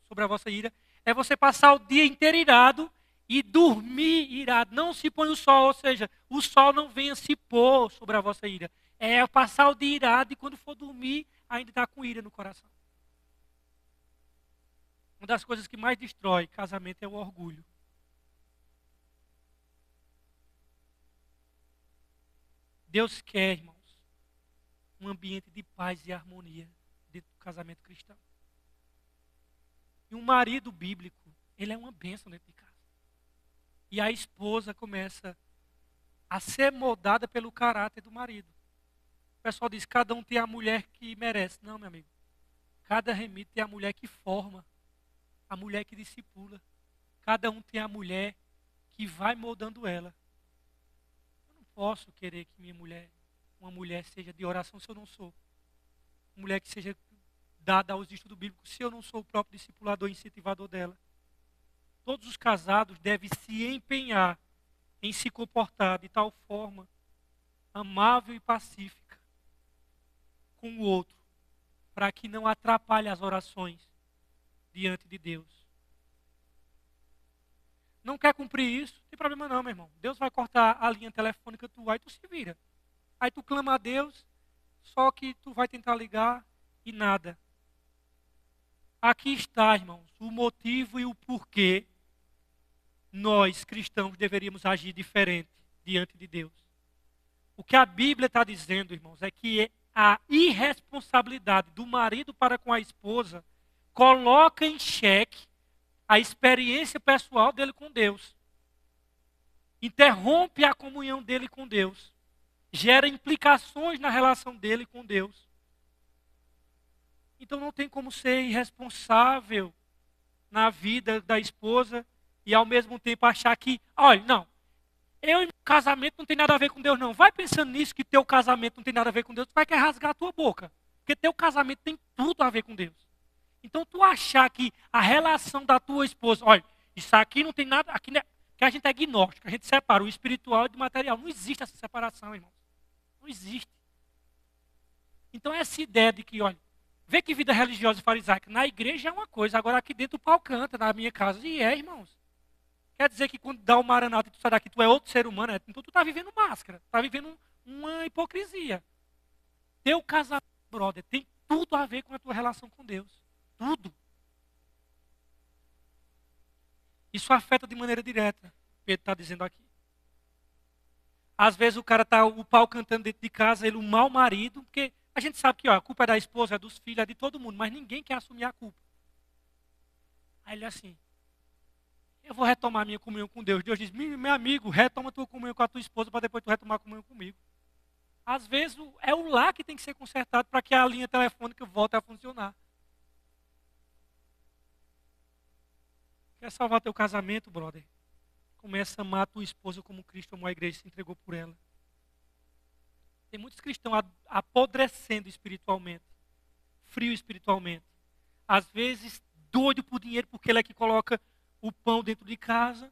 sobre a vossa ira? É você passar o dia inteiro irado e dormir irado. Não se põe o sol, ou seja, o sol não venha se pôr sobre a vossa ira. É passar o dia irado e quando for dormir, ainda está com ira no coração. Uma das coisas que mais destrói casamento é o orgulho. Deus quer, irmãos, um ambiente de paz e harmonia dentro do casamento cristão. E um marido bíblico, ele é uma bênção dentro de casa. E a esposa começa a ser moldada pelo caráter do marido. O pessoal diz, cada um tem a mulher que merece. Não, meu amigo. Cada remito tem a mulher que forma, a mulher que discipula. Cada um tem a mulher que vai moldando ela. Eu não posso querer que uma mulher seja de oração se eu não sou. Uma mulher que seja dada aos estudos bíblicos se eu não sou o próprio discipulador e incentivador dela. Todos os casados devem se empenhar em se comportar de tal forma amável e pacífica com o outro, para que não atrapalhe as orações diante de Deus. Não quer cumprir isso? Não tem problema não, meu irmão. Deus vai cortar a linha telefônica tua, aí tu se vira. Aí tu clama a Deus, só que tu vai tentar ligar e nada. Aqui está, irmãos, o motivo e o porquê nós, cristãos, deveríamos agir diferente diante de Deus. O que a Bíblia está dizendo, irmãos, é que a irresponsabilidade do marido para com a esposa coloca em xeque a experiência pessoal dele com Deus. Interrompe a comunhão dele com Deus. Gera implicações na relação dele com Deus. Então não tem como ser irresponsável na vida da esposa e ao mesmo tempo achar que, olha, não, eu e meu casamento não tem nada a ver com Deus não. Vai pensando nisso que teu casamento não tem nada a ver com Deus, tu vai querer rasgar a tua boca. Porque teu casamento tem tudo a ver com Deus. Então tu achar que a relação da tua esposa, olha, isso aqui não tem nada, aqui não é, que a gente é agnóstico, a gente separa o espiritual do material. Não existe essa separação, irmãos. Não existe. Então essa ideia de que, olha, vê que vida religiosa e farisaica na igreja é uma coisa, agora aqui dentro o pau canta, na minha casa. E irmãos. Quer dizer que quando dá o maranata e tu sai daqui, tu é outro ser humano, então tu está vivendo máscara, está vivendo uma hipocrisia. Teu casamento, brother, tem tudo a ver com a tua relação com Deus. Tudo. Isso afeta de maneira direta, Pedro está dizendo aqui. Às vezes o cara está o pau cantando dentro de casa, ele um mau marido, porque a gente sabe que a culpa é da esposa, é dos filhos, é de todo mundo, mas ninguém quer assumir a culpa. Aí ele é assim, eu vou retomar minha comunhão com Deus. Deus diz, meu amigo, retoma tua comunhão com a tua esposa para depois tu retomar a comunhão comigo. Às vezes é o lar que tem que ser consertado para que a linha telefônica volte a funcionar. Quer salvar teu casamento, brother? Começa a amar a tua esposa como Cristo amou a igreja e se entregou por ela. Tem muitos cristãos apodrecendo espiritualmente, frio espiritualmente. Às vezes doido por dinheiro porque ele é que coloca o pão dentro de casa.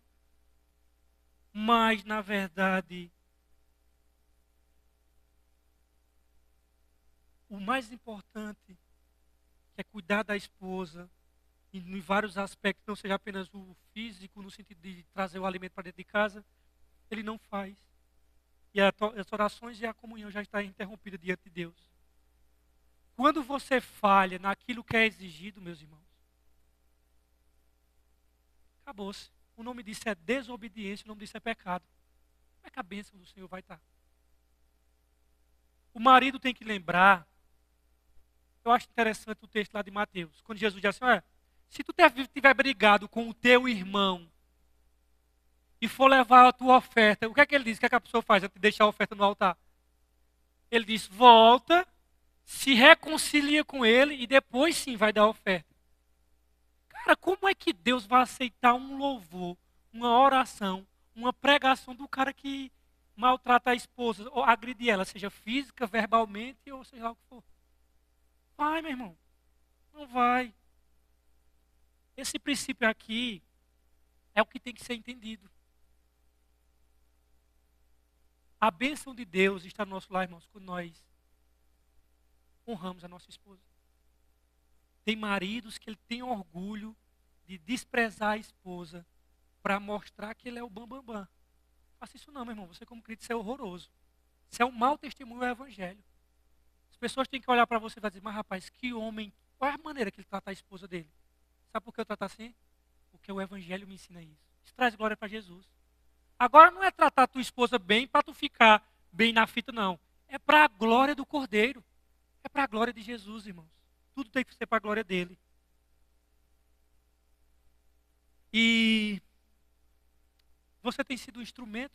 Mas, na verdade, o mais importante é cuidar da esposa em vários aspectos, não seja apenas o físico, no sentido de trazer o alimento para dentro de casa, ele não faz. E as orações e a comunhão já está interrompida diante de Deus. Quando você falha naquilo que é exigido, meus irmãos, Acabou-se. O nome disso é desobediência, o nome disso é pecado. Como é que a bênção do Senhor vai estar? O marido tem que lembrar, eu acho interessante o texto lá de Mateus, quando Jesus diz assim, olha, se tu tiver brigado com o teu irmão e for levar a tua oferta, o que é que ele diz? O que é que a pessoa faz antes de deixar a oferta no altar? Ele diz, volta, se reconcilia com ele e depois sim vai dar a oferta. Cara, como é que Deus vai aceitar um louvor, uma oração, uma pregação do cara que maltrata a esposa ou agride ela, seja física, verbalmente ou seja lá o que for? Vai, meu irmão. Não vai. Esse princípio aqui é o que tem que ser entendido. A bênção de Deus está no nosso lar, irmãos, quando nós honramos a nossa esposa. Tem maridos que ele tem orgulho de desprezar a esposa para mostrar que ele é o bambambam. Bam, bam. Faça isso não, meu irmão. Você como crente, isso é horroroso. Isso é um mau testemunho ao evangelho. As pessoas têm que olhar para você e dizer, mas rapaz, que homem, qual é a maneira que ele trata a esposa dele? Sabe por que eu trato assim? Porque o evangelho me ensina isso. Isso traz glória para Jesus. Agora não é tratar a tua esposa bem para tu ficar bem na fita, não. É para a glória do Cordeiro. É para a glória de Jesus, irmãos. Tudo tem que ser para a glória dele. E você tem sido um instrumento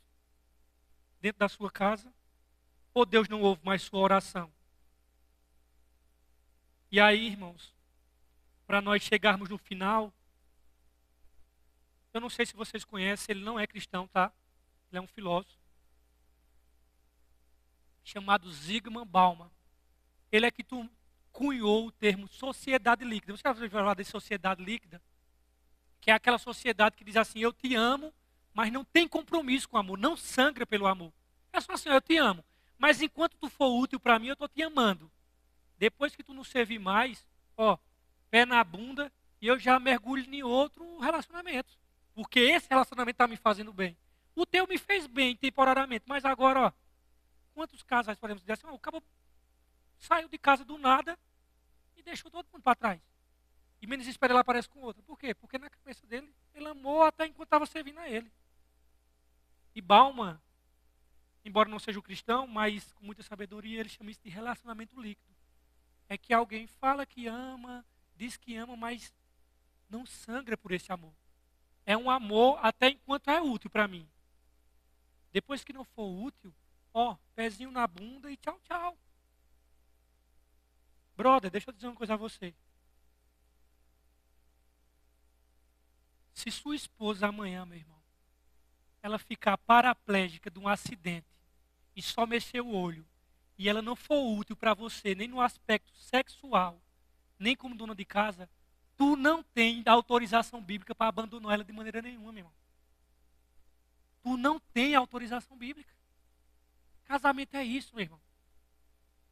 dentro da sua casa? Ou Deus não ouve mais sua oração? E aí, irmãos, para nós chegarmos no final, eu não sei se vocês conhecem, ele não é cristão, tá? Ele é um filósofo chamado Zygmunt Bauman. Ele é que cunhou o termo sociedade líquida. Você já ouviu falar de sociedade líquida? Que é aquela sociedade que diz assim, eu te amo, mas não tem compromisso com o amor, não sangra pelo amor. É só assim, eu te amo, mas enquanto tu for útil para mim, eu estou te amando. Depois que tu não servir mais, ó, pé na bunda, e eu já mergulho em outro relacionamento. Porque esse relacionamento está me fazendo bem. O teu me fez bem temporariamente, mas agora, ó, quantos casais podemos dizer assim, ó, o cabo saiu de casa do nada e deixou todo mundo para trás. E menos espera ela aparece com outra. Por quê? Porque na cabeça dele, ele amou até enquanto estava servindo a ele. E Bauman, embora não seja um cristão, mas com muita sabedoria, ele chama isso de relacionamento líquido. É que alguém fala que ama, diz que ama, mas não sangra por esse amor. É um amor até enquanto é útil para mim. Depois que não for útil, ó, pezinho na bunda e tchau, tchau. Brother, deixa eu dizer uma coisa a você. Se sua esposa amanhã, meu irmão, ela ficar paraplégica de um acidente e só mexer o olho, e ela não for útil para você, nem no aspecto sexual, nem como dona de casa, tu não tem autorização bíblica para abandonar ela de maneira nenhuma, meu irmão. Tu não tem autorização bíblica. Casamento é isso, meu irmão.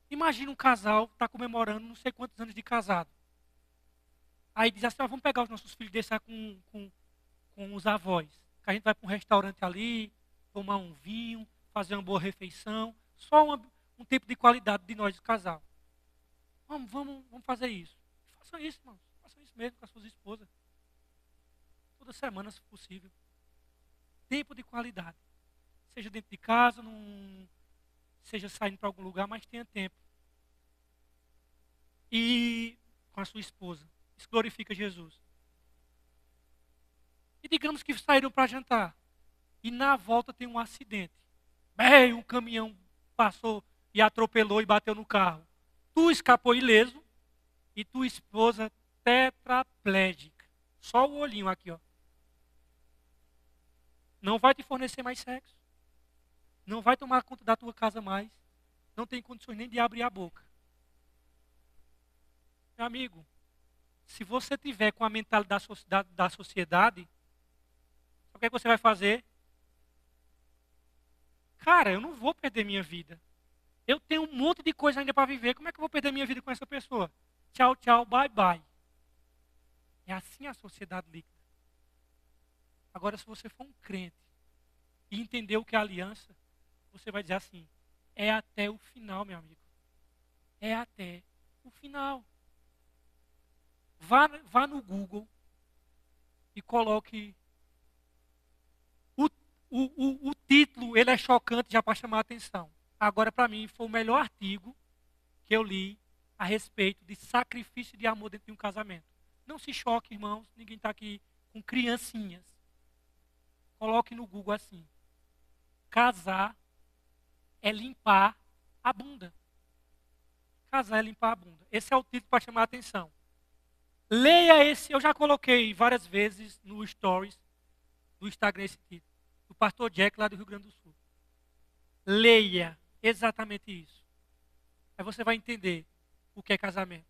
Imagina um casal que está comemorando não sei quantos anos de casado. Aí diz assim, vamos pegar os nossos filhos e deixar com os avós. Que a gente vai para um restaurante ali, tomar um vinho, fazer uma boa refeição. Só um tempo de qualidade de nós, do casal. Vamos fazer isso. Façam isso, irmãos. Façam isso mesmo com as suas esposas. Toda semana, se possível. Tempo de qualidade. Seja dentro de casa, seja saindo para algum lugar, mas tenha tempo. E com a sua esposa. Isso glorifica Jesus. E digamos que saíram para jantar. E na volta tem um acidente. Bem, um caminhão passou e atropelou e bateu no carro. Tu escapou ileso e tua esposa tetraplégica. Só o olhinho aqui, ó. Não vai te fornecer mais sexo. Não vai tomar conta da tua casa mais. Não tem condições nem de abrir a boca. Meu amigo, se você tiver com a mentalidade da sociedade, sabe o que é que você vai fazer? Cara, eu não vou perder minha vida. Eu tenho um monte de coisa ainda para viver. Como é que eu vou perder minha vida com essa pessoa? Tchau, tchau, bye, bye. É assim a sociedade líquida. Agora, se você for um crente e entender o que é aliança, você vai dizer assim, é até o final, meu amigo. É até o final. Vá no Google e coloque o título, ele é chocante já para chamar a atenção. Agora, para mim, foi o melhor artigo que eu li a respeito de sacrifício de amor dentro de um casamento. Não se choque, irmãos, ninguém está aqui com criancinhas. Coloque no Google assim: casar é limpar a bunda. Casar é limpar a bunda. Esse é o título para chamar a atenção. Leia esse, eu já coloquei várias vezes no Stories do Instagram esse título. Do pastor Jack lá do Rio Grande do Sul. Leia exatamente isso. Aí você vai entender o que é casamento.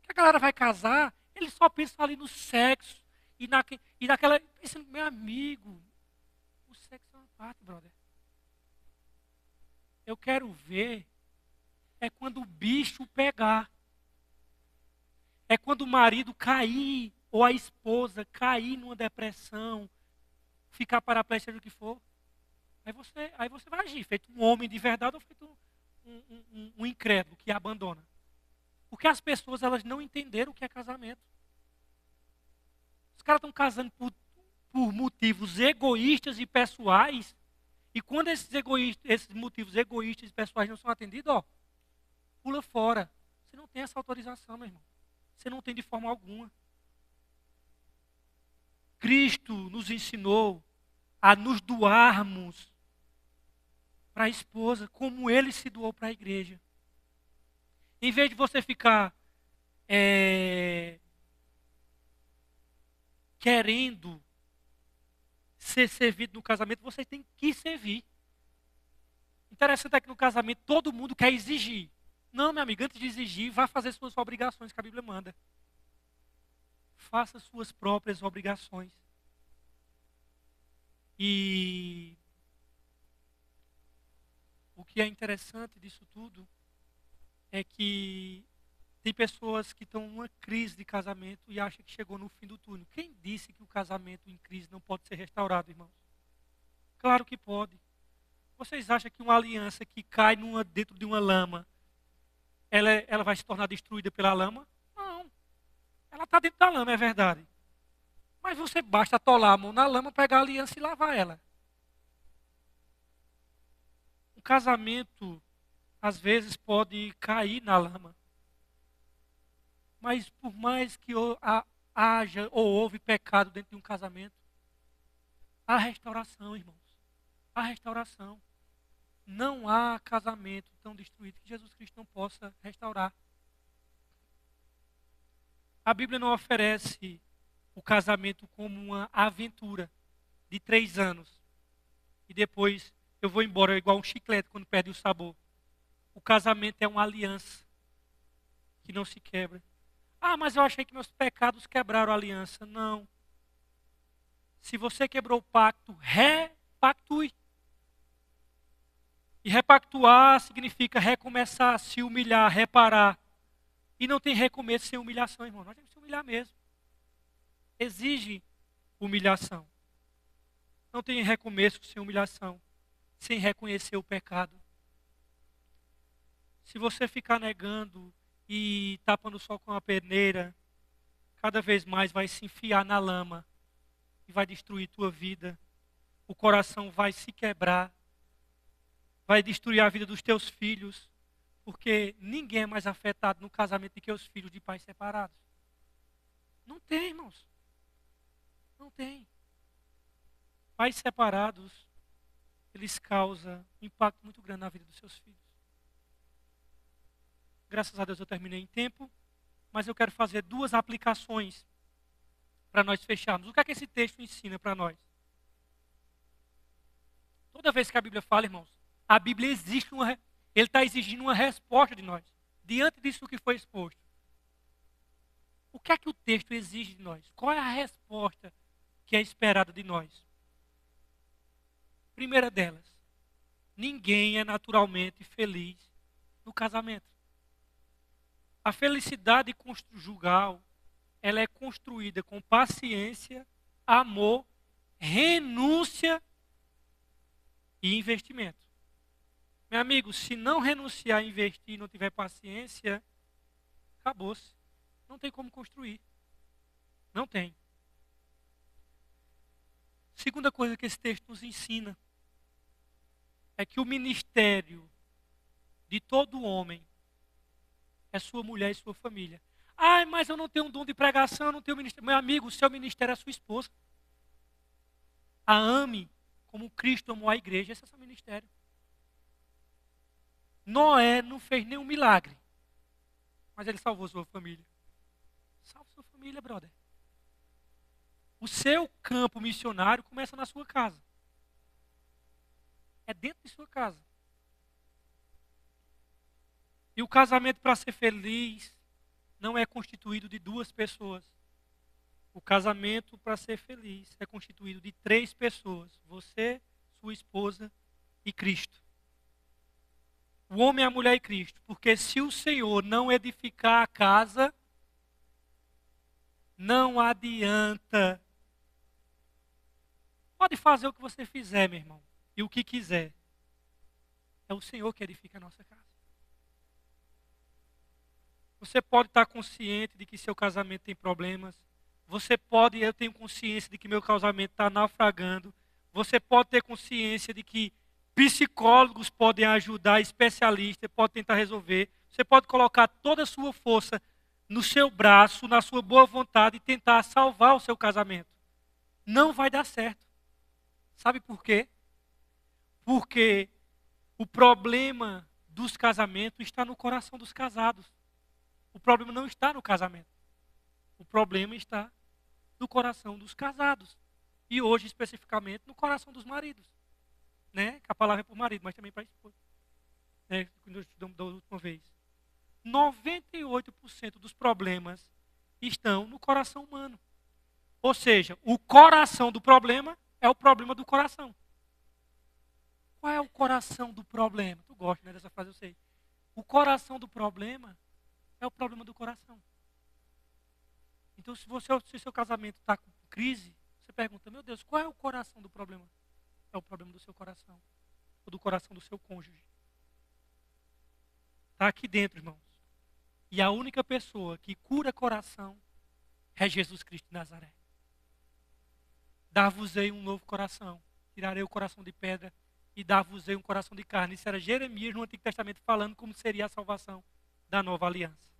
Que a galera vai casar, ele só pensa ali no sexo e naquela. Pensando, meu amigo, o sexo é uma parte, brother. Eu quero ver é quando o bicho pegar. É quando o marido cair, ou a esposa cair numa depressão, ficar paraplégico, seja o que for. Aí você vai agir, feito um homem de verdade ou feito um incrédulo que abandona. Porque as pessoas elas não entenderam o que é casamento. Os caras estão casando por motivos egoístas e pessoais. E quando esses motivos egoístas e pessoais não são atendidos, ó, pula fora. Você não tem essa autorização, meu irmão. Você não tem de forma alguma. Cristo nos ensinou a nos doarmos para a esposa, como ele se doou para a igreja. Em vez de você ficar querendo ser servido no casamento, você tem que servir. Interessante é que no casamento todo mundo quer exigir. Não, meu amigo, antes de exigir, vá fazer suas obrigações que a Bíblia manda. Faça suas próprias obrigações. E o que é interessante disso tudo é que tem pessoas que estão numa crise de casamento e acham que chegou no fim do túnel. Quem disse que o casamento em crise não pode ser restaurado, irmãos? Claro que pode. Vocês acham que uma aliança que cai dentro de uma lama, ela vai se tornar destruída pela lama? Não. Ela está dentro da lama, é verdade. Mas você basta atolar a mão na lama, pegar a aliança e lavar ela. Um casamento, às vezes, pode cair na lama. Mas por mais que haja ou houve pecado dentro de um casamento, há restauração, irmãos. Há restauração. Não há casamento tão destruído que Jesus Cristo não possa restaurar. A Bíblia não oferece o casamento como uma aventura de 3 anos. E depois eu vou embora igual um chiclete quando perde o sabor. O casamento é uma aliança que não se quebra. Ah, mas eu achei que meus pecados quebraram a aliança. Não. Se você quebrou o pacto, repactue. E repactuar significa recomeçar, se humilhar, reparar. E não tem recomeço sem humilhação, irmão. Nós temos que se humilhar mesmo. Exige humilhação. Não tem recomeço sem humilhação, sem reconhecer o pecado. Se você ficar negando e tapando o sol com a peneira, cada vez mais vai se enfiar na lama e vai destruir tua vida. O coração vai se quebrar, vai destruir a vida dos teus filhos, porque ninguém é mais afetado no casamento do que os filhos de pais separados. Não tem, irmãos. Não tem. Pais separados, eles causam um impacto muito grande na vida dos seus filhos. Graças a Deus eu terminei em tempo, mas eu quero fazer 2 aplicações para nós fecharmos. O que é que esse texto ensina para nós? Toda vez que a Bíblia fala, irmãos, a Bíblia ele está exigindo uma resposta de nós, diante disso que foi exposto. O que é que o texto exige de nós? Qual é a resposta que é esperada de nós? Primeira delas, ninguém é naturalmente feliz no casamento. A felicidade conjugal, ela é construída com paciência, amor, renúncia e investimento. Meu amigo, se não renunciar a investir e não tiver paciência, acabou-se. Não tem como construir. Não tem. Segunda coisa que esse texto nos ensina é que o ministério de todo homem é sua mulher e sua família. Ai, mas eu não tenho um dom de pregação, eu não tenho ministério. Meu amigo, o seu ministério é a sua esposa. A ame como Cristo amou a igreja, esse é o seu ministério. Noé não fez nenhum milagre, mas ele salvou sua família. Salve sua família, brother. O seu campo missionário começa na sua casa. É dentro de sua casa. E o casamento, para ser feliz, não é constituído de duas pessoas. O casamento, para ser feliz, é constituído de 3 pessoas. Você, sua esposa e Cristo. O homem, a mulher e Cristo. Porque se o Senhor não edificar a casa, não adianta. Pode fazer o que você fizer, meu irmão, e o que quiser. É o Senhor que edifica a nossa casa. Você pode estar consciente de que seu casamento tem problemas. Você pode, eu tenho consciência de que meu casamento está naufragando. Você pode ter consciência de que psicólogos podem ajudar, especialistas podem tentar resolver. Você pode colocar toda a sua força no seu braço, na sua boa vontade e tentar salvar o seu casamento. Não vai dar certo. Sabe por quê? Porque o problema dos casamentos está no coração dos casados. O problema não está no casamento. O problema está no coração dos casados. E hoje, especificamente, no coração dos maridos. Né? Que a palavra é para o marido, mas também para a esposa. Né? Quando eu estudamos da última vez. 98% dos problemas estão no coração humano. Ou seja, o coração do problema é o problema do coração. Qual é o coração do problema? Tu gosta, né, dessa frase, eu sei. O coração do problema é o problema do coração. Então, se seu casamento está com crise, você pergunta, meu Deus, qual é o coração do problema? É o problema do seu coração. Ou do coração do seu cônjuge. Está aqui dentro, irmãos. E a única pessoa que cura coração é Jesus Cristo de Nazaré. Dar-vos-ei um novo coração. Tirarei o coração de pedra e dar-vos-ei um coração de carne. Isso era Jeremias no Antigo Testamento falando como seria a salvação da nova aliança.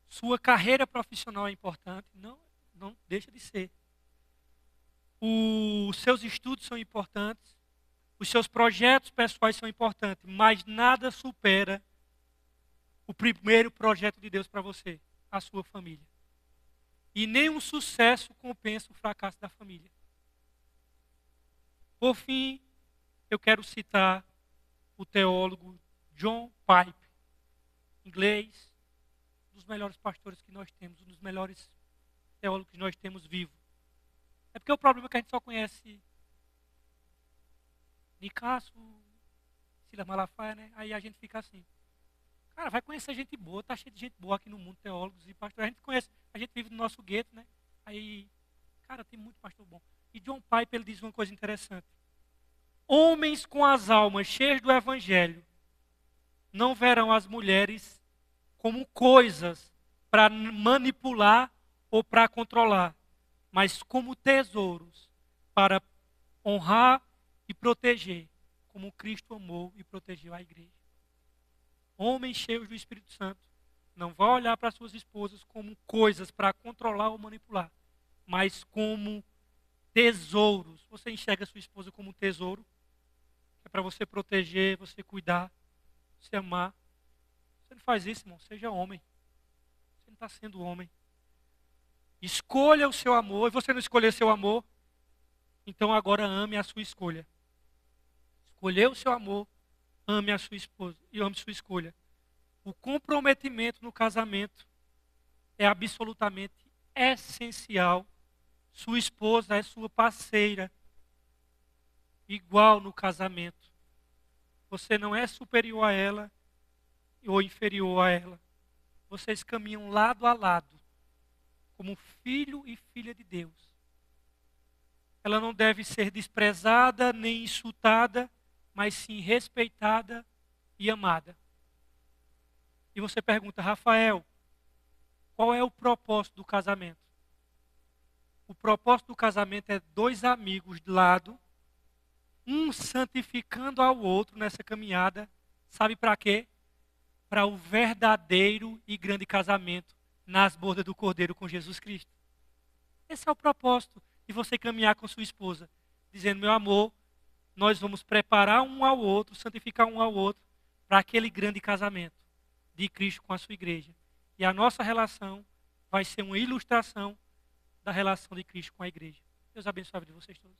Sua carreira profissional é importante? Não deixa de ser. Os seus estudos são importantes. Os seus projetos pessoais são importantes. Mas nada supera o primeiro projeto de Deus para você, a sua família. E nenhum sucesso compensa o fracasso da família. Por fim, eu quero citar o teólogo John Piper, inglês, um dos melhores pastores que nós temos, um dos melhores teólogos que nós temos vivo. É porque o problema é que a gente só conhece Nicasso, Silas Malafaia, né? Aí a gente fica assim. Cara, vai conhecer gente boa, tá cheio de gente boa aqui no mundo, teólogos e pastores. A gente conhece, a gente vive no nosso gueto, né? Aí, cara, tem muito pastor bom. E John Piper, ele diz uma coisa interessante. Homens com as almas cheias do evangelho não verão as mulheres como coisas para manipular ou para controlar, mas como tesouros para honrar e proteger, como Cristo amou e protegeu a igreja. Homens cheios do Espírito Santo não vão olhar para suas esposas como coisas para controlar ou manipular, mas como tesouros. Você enxerga a sua esposa como um tesouro, que é para você proteger, você cuidar, você amar. Você não faz isso, irmão, seja homem. Você não está sendo homem. Escolha o seu amor, e você não escolheu seu amor, então agora ame a sua escolha. Escolheu o seu amor, ame a sua esposa e ame sua escolha. O comprometimento no casamento é absolutamente essencial. Sua esposa é sua parceira, igual no casamento. Você não é superior a ela ou inferior a ela. Vocês caminham lado a lado, como filho e filha de Deus. Ela não deve ser desprezada nem insultada, mas sim respeitada e amada. E você pergunta, Rafael, qual é o propósito do casamento? O propósito do casamento é dois amigos de lado, um santificando ao outro nessa caminhada. Sabe para quê? Para o verdadeiro e grande casamento nas bodas do Cordeiro com Jesus Cristo. Esse é o propósito de você caminhar com sua esposa, dizendo: meu amor, nós vamos preparar um ao outro, santificar um ao outro, para aquele grande casamento de Cristo com a sua igreja. E a nossa relação vai ser uma ilustração da relação de Cristo com a igreja. Deus abençoe a vida de vocês todos.